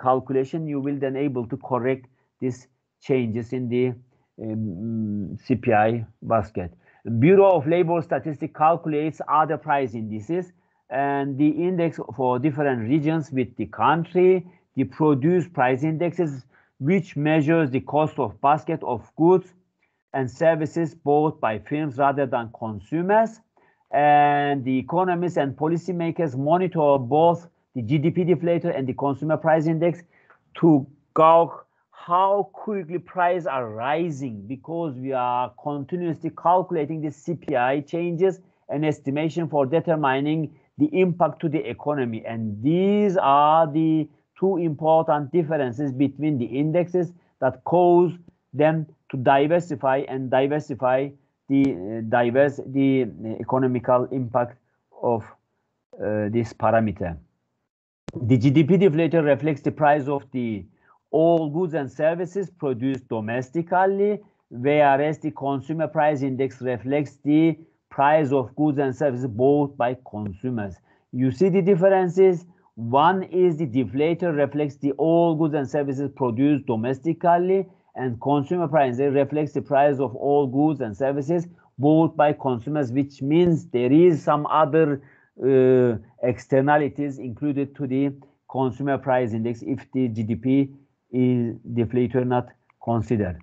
calculation, you will then able to correct these changes in the CPI basket. Bureau of Labor Statistics calculates other price indices and the index for different regions with the country, the produce price indexes, which measures the cost of basket of goods and services bought by firms rather than consumers. And the economists and policymakers monitor both the GDP deflator and the consumer price index to gauge how quickly prices are rising, because we are continuously calculating the CPI changes and estimation for determining the impact to the economy. And these are the two important differences between the indexes that cause them to diversify the economical impact of this parameter. The GDP deflator reflects the price of the all goods and services produced domestically, whereas the consumer price index reflects the price of goods and services bought by consumers. You see the differences? One is the deflator reflects the all goods and services produced domestically, and consumer price index reflects the price of all goods and services bought by consumers, which means there is some other externalities included to the consumer price index if the GDP is deflator not considered.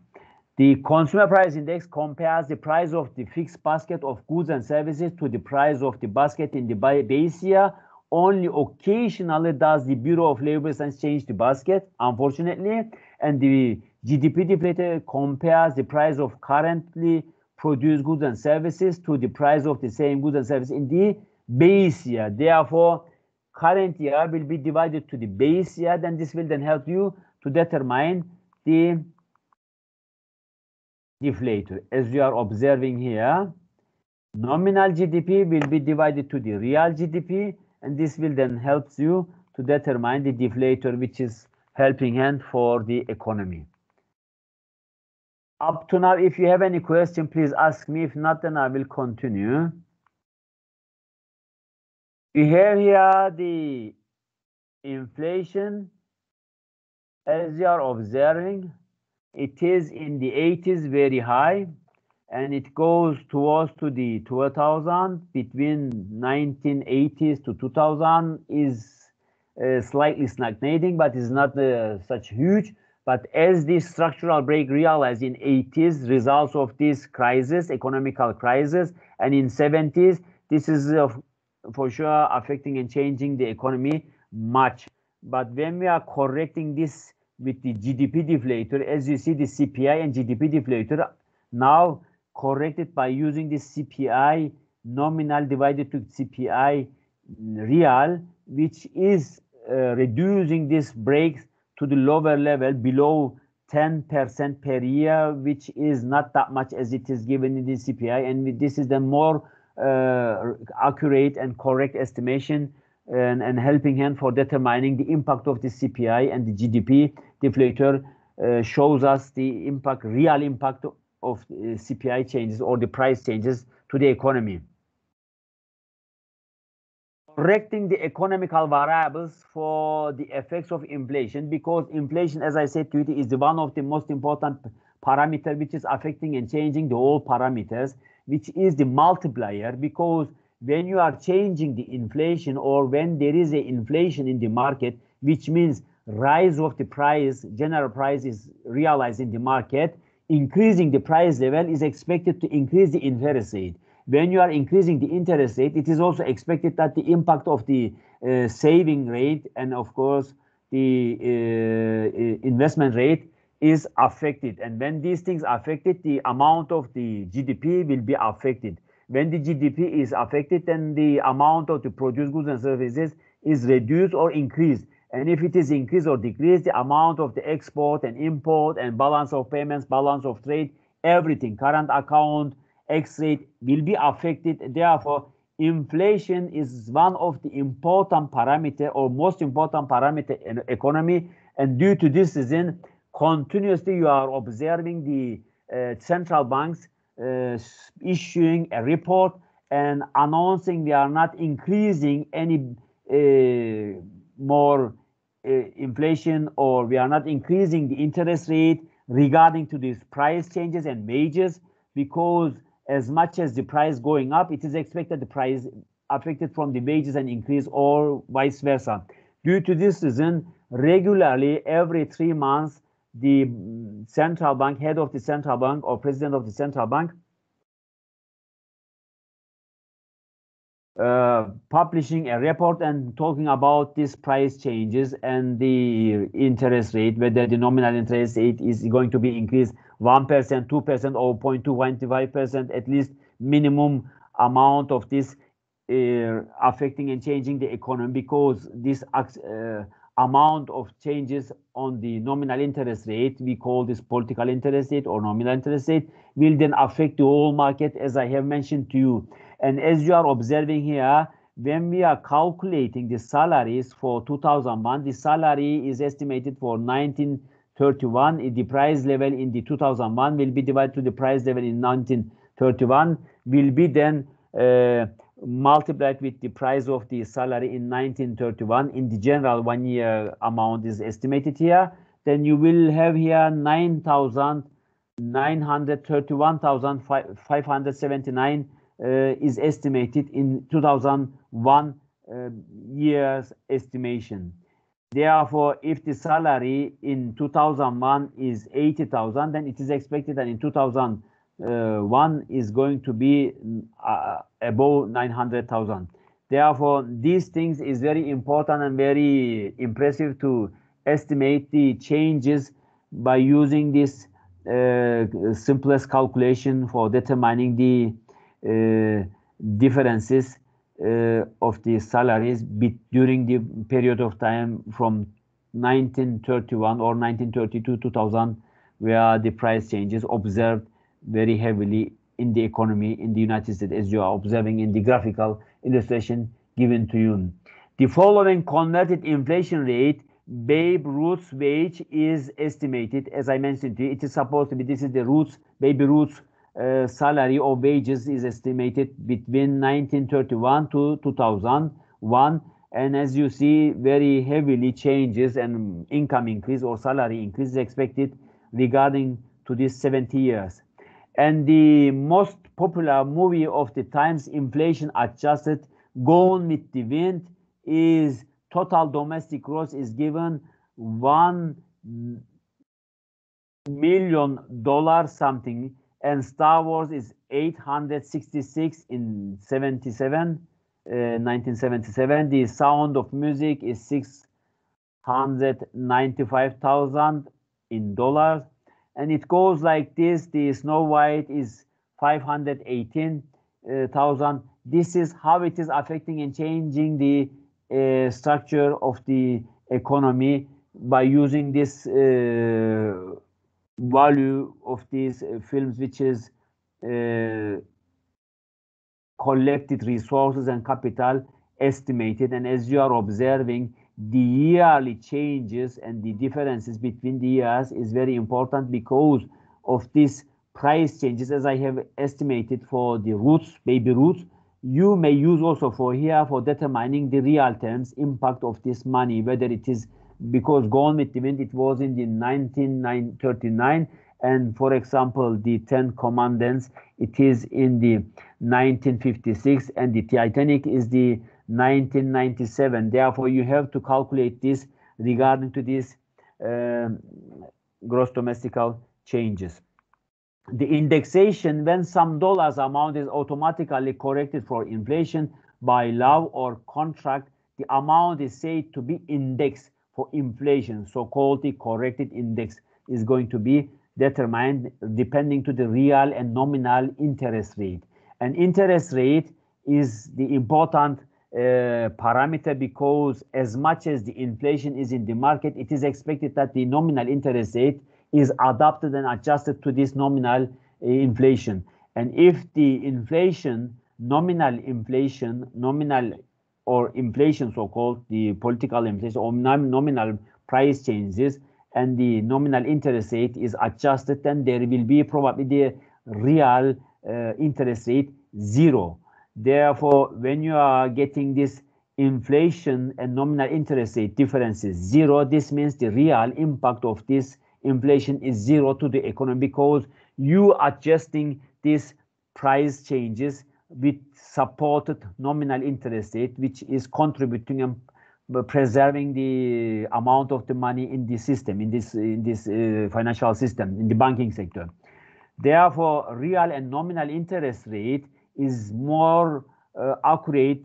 The consumer price index compares the price of the fixed basket of goods and services to the price of the basket in the base year. Only occasionally does the Bureau of Labor Statistics change the basket, unfortunately, and the GDP deflator compares the price of currently produced goods and services to the price of the same goods and services in the base year. Therefore, current year will be divided to the base year, then this will then help you to determine the deflator. As you are observing here, nominal GDP will be divided to the real GDP, and this will then help you to determine the deflator, which is helping hand for the economy. Up to now, if you have any question, please ask me. If not, then I will continue. We have here the inflation as you are observing, it is in the 80s very high, and it goes towards to the 2000. Between 1980s to 2000 is slightly stagnating, but is not such huge. But as this structural break realized in 80s, results of this crisis, economical crisis, and in 70s, this is for sure affecting and changing the economy much. But when we are correcting this with the GDP deflator, as you see, the CPI and GDP deflator now corrected by using the CPI nominal divided to CPI real, which is reducing this breaks to the lower level below 10% per year, which is not that much as it is given in the CPI. And this is the more accurate and correct estimation and helping hand for determining the impact of the CPI and the GDP deflator shows us the impact, real impact of CPI changes or the price changes to the economy. Correcting the economical variables for the effects of inflation, because inflation, as I said to you, is one of the most important parameter which is affecting and changing the whole parameters, which is the multiplier. Because when you are changing the inflation, or when there is a inflation in the market, which means rise of the price, general price is realized in the market, increasing the price level is expected to increase the interest rate. When you are increasing the interest rate, it is also expected that the impact of the saving rate and, of course, the investment rate is affected. And when these things are affected, the amount of the GDP will be affected. When the GDP is affected, then the amount of the produced goods and services is reduced or increased. And if it is increased or decreased, the amount of the export and import and balance of payments, balance of trade, everything, current account, X rate will be affected. Therefore, inflation is one of the important parameter or most important parameter in economy. And due to this reason, continuously you are observing the central banks issuing a report and announcing we are not increasing any more inflation, or we are not increasing the interest rate regarding to these price changes and wages, because as much as the price going up, it is expected the price affected from the wages and increase, or vice versa. Due to this reason, regularly every 3 months, the central bank, head of the central bank or president of the central bank publishing a report and talking about these price changes and the interest rate, whether the nominal interest rate is going to be increased 1%, 2%, or 0.225%, at least minimum amount of this affecting and changing the economy, because this amount of changes on the nominal interest rate, we call this political interest rate or nominal interest rate, will then affect the whole market, as I have mentioned to you. And as you are observing here, when we are calculating the salaries for 2001, the salary is estimated for 1931. The price level in the 2001 will be divided to the price level in 1931, will be then multiplied with the price of the salary in 1931. In the general 1 year amount is estimated here. Then you will have here 9,931,579 is estimated in 2001 year's estimation. Therefore, if the salary in 2001 is 80,000, then it is expected that in 2001 is going to be above 900,000. Therefore, these things is very important and very impressive to estimate the changes by using this simplest calculation for determining the differences of the salaries during the period of time from 1931 or 1932 to 2000, where the price changes observed very heavily in the economy in the United States, as you are observing in the graphical illustration given to you. The following converted inflation rate, Babe Ruth's wage, is estimated. As I mentioned to you, it is supposed to be, this is the Baby Ruth's salary or wages is estimated between 1931 to 2001, And as you see, very heavily changes and income increase or salary increase is expected regarding to these 70 years. And the most popular movie of the times, inflation adjusted, Gone with the Wind, is total domestic growth is given $1 million something, and Star Wars is 866 in 1977. The Sound of Music is 695,000 in dollars, and it goes like this. The Snow White is 518,000. This is how it is affecting and changing the structure of the economy by using this value of these films, which is collected resources and capital estimated. And as you are observing, the yearly changes and the differences between the years is very important because of these price changes. As I have estimated for the roots, baby roots, you may use also for here for determining the real terms impact of this money, whether it is because Gone with the Wind, it was in the 1939, and for example, the 10 Commandments, it is in the 1956, and the Titanic is the 1997. Therefore, you have to calculate this regarding to these gross domestic changes. The indexation, when some dollars amount is automatically corrected for inflation by law or contract, the amount is said to be indexed for inflation. So-called the corrected index is going to be determined depending to the real and nominal interest rate. And interest rate is the important parameter because as much as the inflation is in the market, it is expected that the nominal interest rate is adapted and adjusted to this nominal inflation. And if the inflation, nominal or inflation, so-called the political inflation or nominal price changes, and the nominal interest rate is adjusted, then there will be probably the real interest rate zero. Therefore, when you are getting this inflation and nominal interest rate differences zero, this means the real impact of this inflation is zero to the economy because you adjusting these price changes with supported nominal interest rate, which is contributing and preserving the amount of the money in the system, in this financial system, in the banking sector. Therefore, real and nominal interest rate is more accurate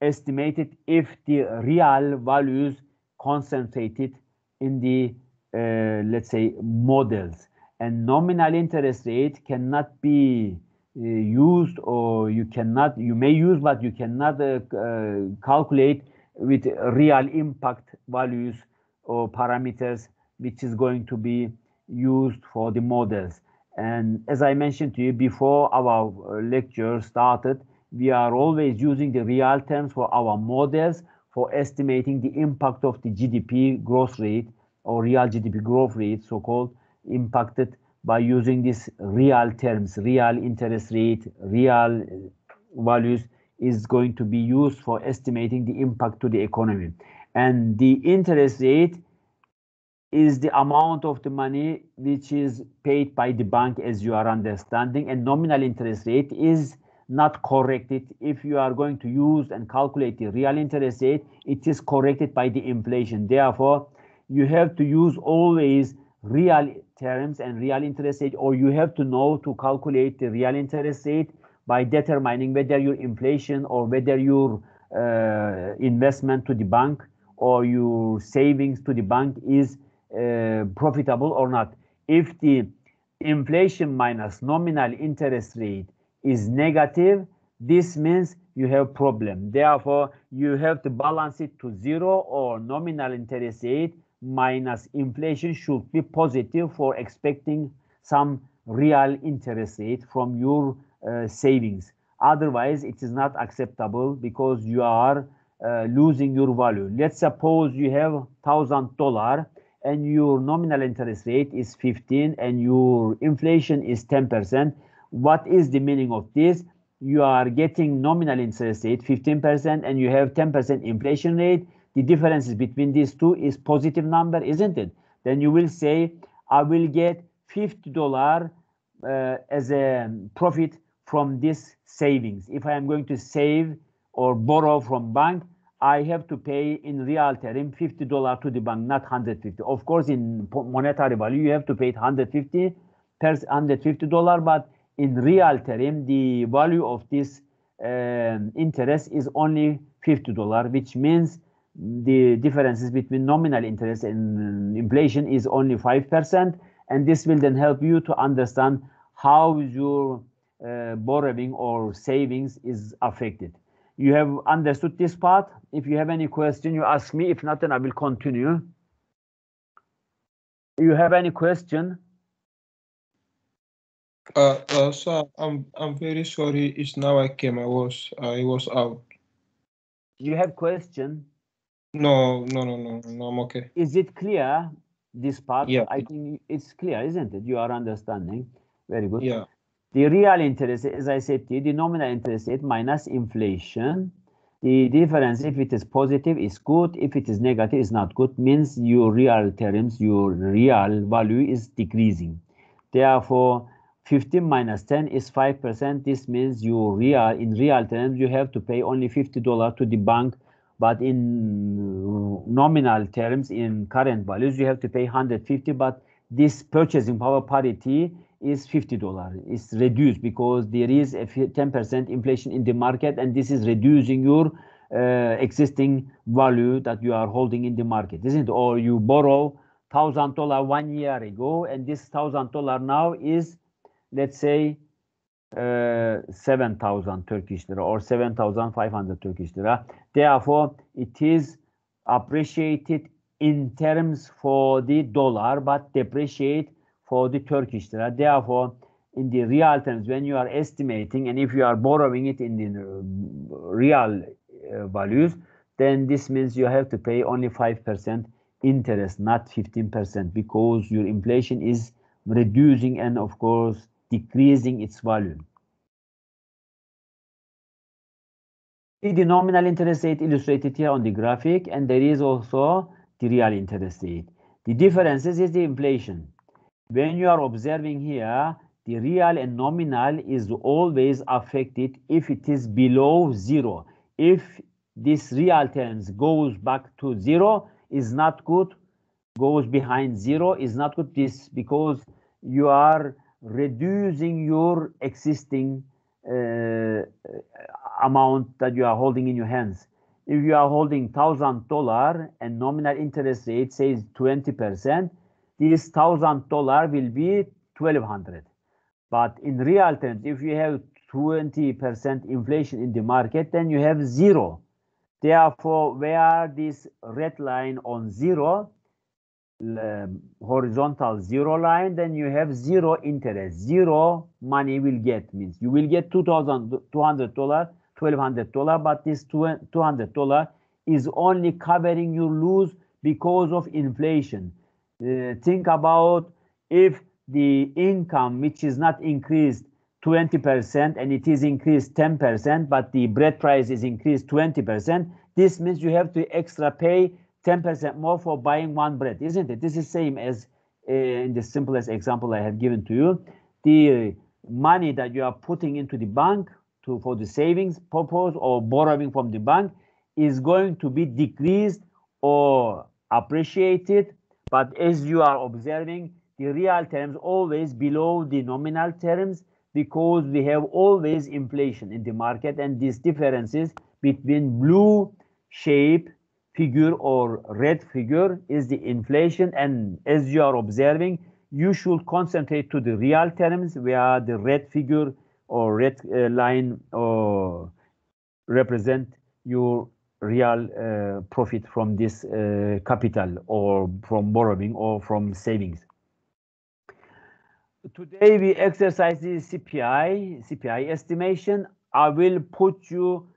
estimated if the real values concentrated in the let's say models, and nominal interest rate cannot be used, or you may use, but you cannot calculate with real impact values or parameters, which is going to be used for the models. And as I mentioned to you before our lecture started, we are always using the real terms for our models for estimating the impact of the GDP growth rate or real GDP growth rate, so-called, impacted by using these real terms, real interest rate, real values is going to be used for estimating the impact to the economy. And the interest rate is the amount of the money which is paid by the bank, as you are understanding, and nominal interest rate is not corrected. If you are going to use and calculate the real interest rate, it is corrected by the inflation. Therefore, you have to use always real terms and real interest rate, or you have to know to calculate the real interest rate by determining whether your inflation or whether your investment to the bank or your savings to the bank is profitable or not. If the inflation minus nominal interest rate is negative, this means you have problem. Therefore, you have to balance it to zero, or nominal interest rate minus inflation should be positive for expecting some real interest rate from your savings. Otherwise, it is not acceptable because you are losing your value. Let's suppose you have $1,000 and your nominal interest rate is 15 and your inflation is 10%. What is the meaning of this? you are getting nominal interest rate 15% and you have 10% inflation rate, the differences between these two is positive number, isn't it? Then you will say, I will get $50 as a profit from this savings. If I am going to save or borrow from bank, I have to pay in real term $50 to the bank, not 150. Of course, in monetary value, you have to pay $150, but in real term, the value of this interest is only $50, which means the differences between nominal interest and inflation is only 5%. And this will then help you to understand how your borrowing or savings is affected. You have understood this part? If you have any question, you ask me. If not, then I will continue. You have any question? Sir, I'm very sorry. It's now I came. I was out. You have question? No, I'm okay. Is it clear, this part? Yeah. I think it's clear, isn't it? You are understanding. Very good. Yeah. The real interest, as I said to you, the nominal interest rate minus inflation. The difference, if it is positive, is good. If it is negative, is not good. Means your real terms, your real value is decreasing. Therefore, 15 minus 10 is 5%. This means in real terms, you have to pay only $50 to the bank. But in nominal terms, in current values, you have to pay 150. But this purchasing power parity is $50. It's reduced because there is a 10% inflation in the market, and this is reducing your existing value that you are holding in the market, isn't it? Or you borrow $1,000 1 year ago, and this $1,000 now is, let's say, 7,000 Turkish lira or 7,500 Turkish lira. Therefore, it is appreciated in terms for the dollar, but depreciate for the Turkish lira. Therefore, in the real terms, when you are estimating, and if you are borrowing it in the real values, then this means you have to pay only 5% interest, not 15%, because your inflation is reducing and, of course, decreasing its value. The nominal interest rate illustrated here on the graphic, and there is also the real interest rate. The differences is the inflation. When you are observing here, the real and nominal is always affected if it is below zero. If this real terms goes back to zero, is not good. Goes behind zero is not good. This because you are reducing your existing amount that you are holding in your hands. If you are holding $1,000 and nominal interest rate says 20%, this $1,000 will be 1,200. But in real terms, if you have 20% inflation in the market, then you have zero. Therefore, where this red line on zero, horizontal zero line, then you have zero interest. Zero money will get, means you will get $2,200, $1,200, but this $200 is only covering your loss because of inflation. Think about if the income, which is not increased 20% and it is increased 10%, but the bread price is increased 20%, this means you have to extra pay 10% more for buying one bread, isn't it? This is same as in the simplest example I have given to you. The money that you are putting into the bank for the savings purpose or borrowing from the bank is going to be decreased or appreciated. But as you are observing, the real terms always below the nominal terms because we have always inflation in the market, and these differences between blue shape figure or red figure is the inflation. And as you are observing, you should concentrate to the real terms where the red figure or red line represent your real profit from this capital or from borrowing or from savings. Today we exercise the CPI estimation. I will put you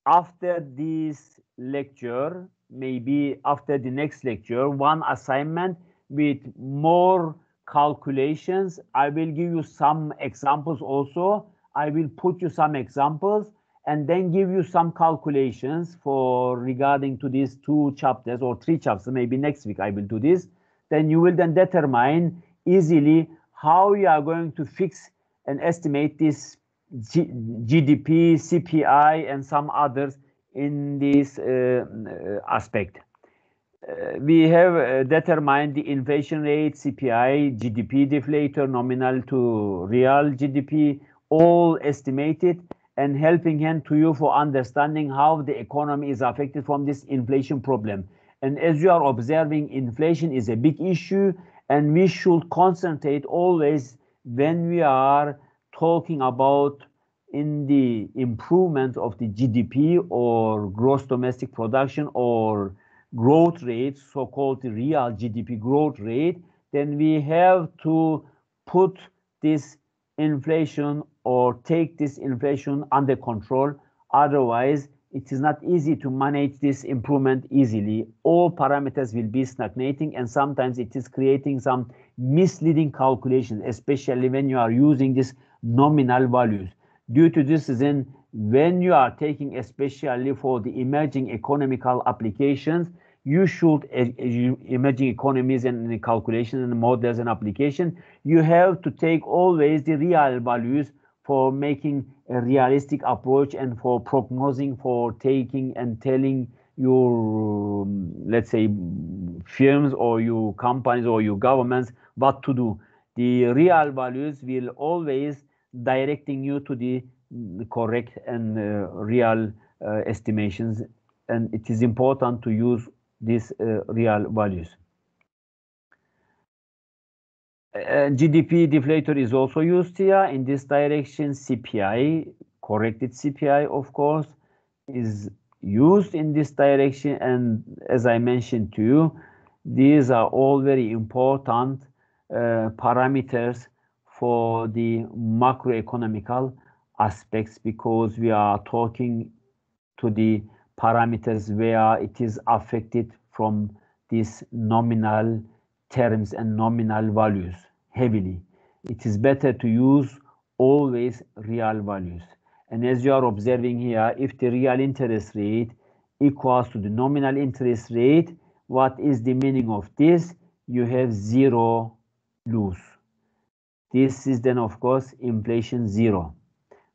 after this lecture, maybe after the next lecture, one assignment with more calculations. I will give you some examples also. I will put you some examples and then give you some calculations for regarding to these 2 chapters or 3 chapters. Maybe next week I will do this. Then you will then determine easily how you are going to fix and estimate this GDP, CPI, and some others in this aspect. We have determined the inflation rate, CPI, GDP deflator, nominal to real GDP, all estimated, and helping hand to you for understanding how the economy is affected from this inflation problem. And as you are observing, inflation is a big issue, and we should concentrate always when we are talking about in the improvement of the GDP or gross domestic production or growth rate, so-called real GDP growth rate, then we have to put this inflation or take this inflation under control. Otherwise, it is not easy to manage this improvement easily. All parameters will be stagnating, and sometimes it is creating some misleading calculations, especially when you are using these nominal values. Due to this, then when you are taking, especially for the emerging economical applications, you should, emerging economies and calculation and models and application, you have to take always the real values for making a realistic approach and for prognosing, for taking and telling your, let's say, firms or your companies or your governments what to do. The real values will always directing you to the correct and real estimations, and it is important to use these real values. GDP deflator is also used here in this direction. CPI, corrected CPI, of course, is used in this direction. And as I mentioned to you, these are all very important parameters for the macroeconomical aspects, because we are talking to the parameters where it is affected from these nominal terms and nominal values heavily. It is better to use always real values. And as you are observing here, if the real interest rate equals to the nominal interest rate, what is the meaning of this? You have zero loss. This is then, of course, inflation zero.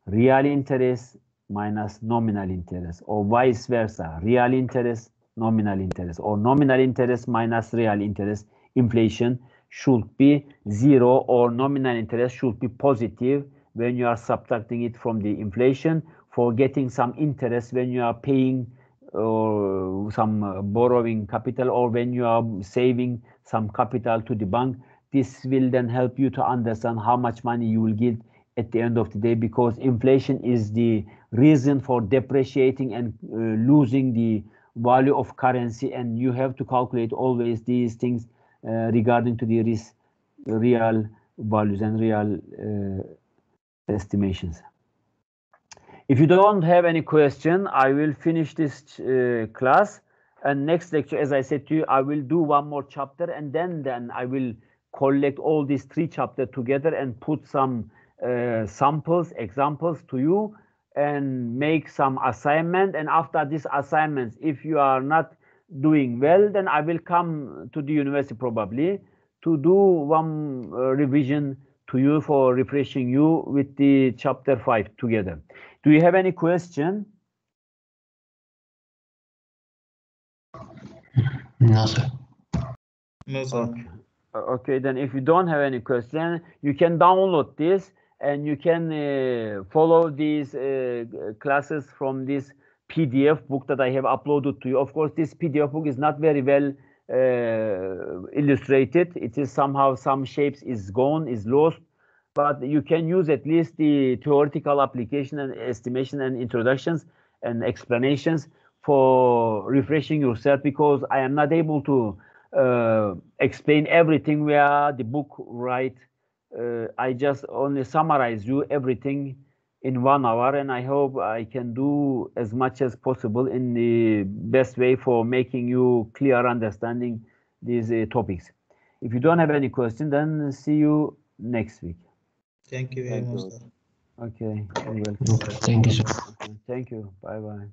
Real interest minus nominal interest, or vice versa. Real interest, nominal interest, or nominal interest minus real interest. Inflation should be zero, or nominal interest should be positive when you are subtracting it from the inflation, for getting some interest when you are paying or some borrowing capital, or when you are saving some capital to the bank. This will then help you to understand how much money you will get at the end of the day, because inflation is the reason for depreciating and losing the value of currency, and you have to calculate always these things regarding to the real values and real estimations. If you don't have any question, I will finish this class, and next lecture, as I said to you, I will do one more chapter, and then I will collect all these 3 chapters together and put some samples, examples to you, and make some assignment. And after these assignments, if you are not doing well, then I will come to the university probably to do one revision to you for refreshing you with the chapter 5 together. Do you have any question? No, sir. No, sir. Okay, then if you don't have any question, you can download this and you can follow these classes from this PDF book that I have uploaded to you. Of course, this PDF book is not very well illustrated. It is somehow, some shapes is gone, is lost, but you can use at least the theoretical application and estimation and introductions and explanations for refreshing yourself, because I am not able to explain everything where the book write. I just only summarize you everything in 1 hour, and I hope I can do as much as possible in the best way for making you clear understanding these topics. If you don't have any question, then see you next week. Thank you very much, sir. Okay, you're welcome. Okay, thank you, sir. Okay, thank you. Bye bye.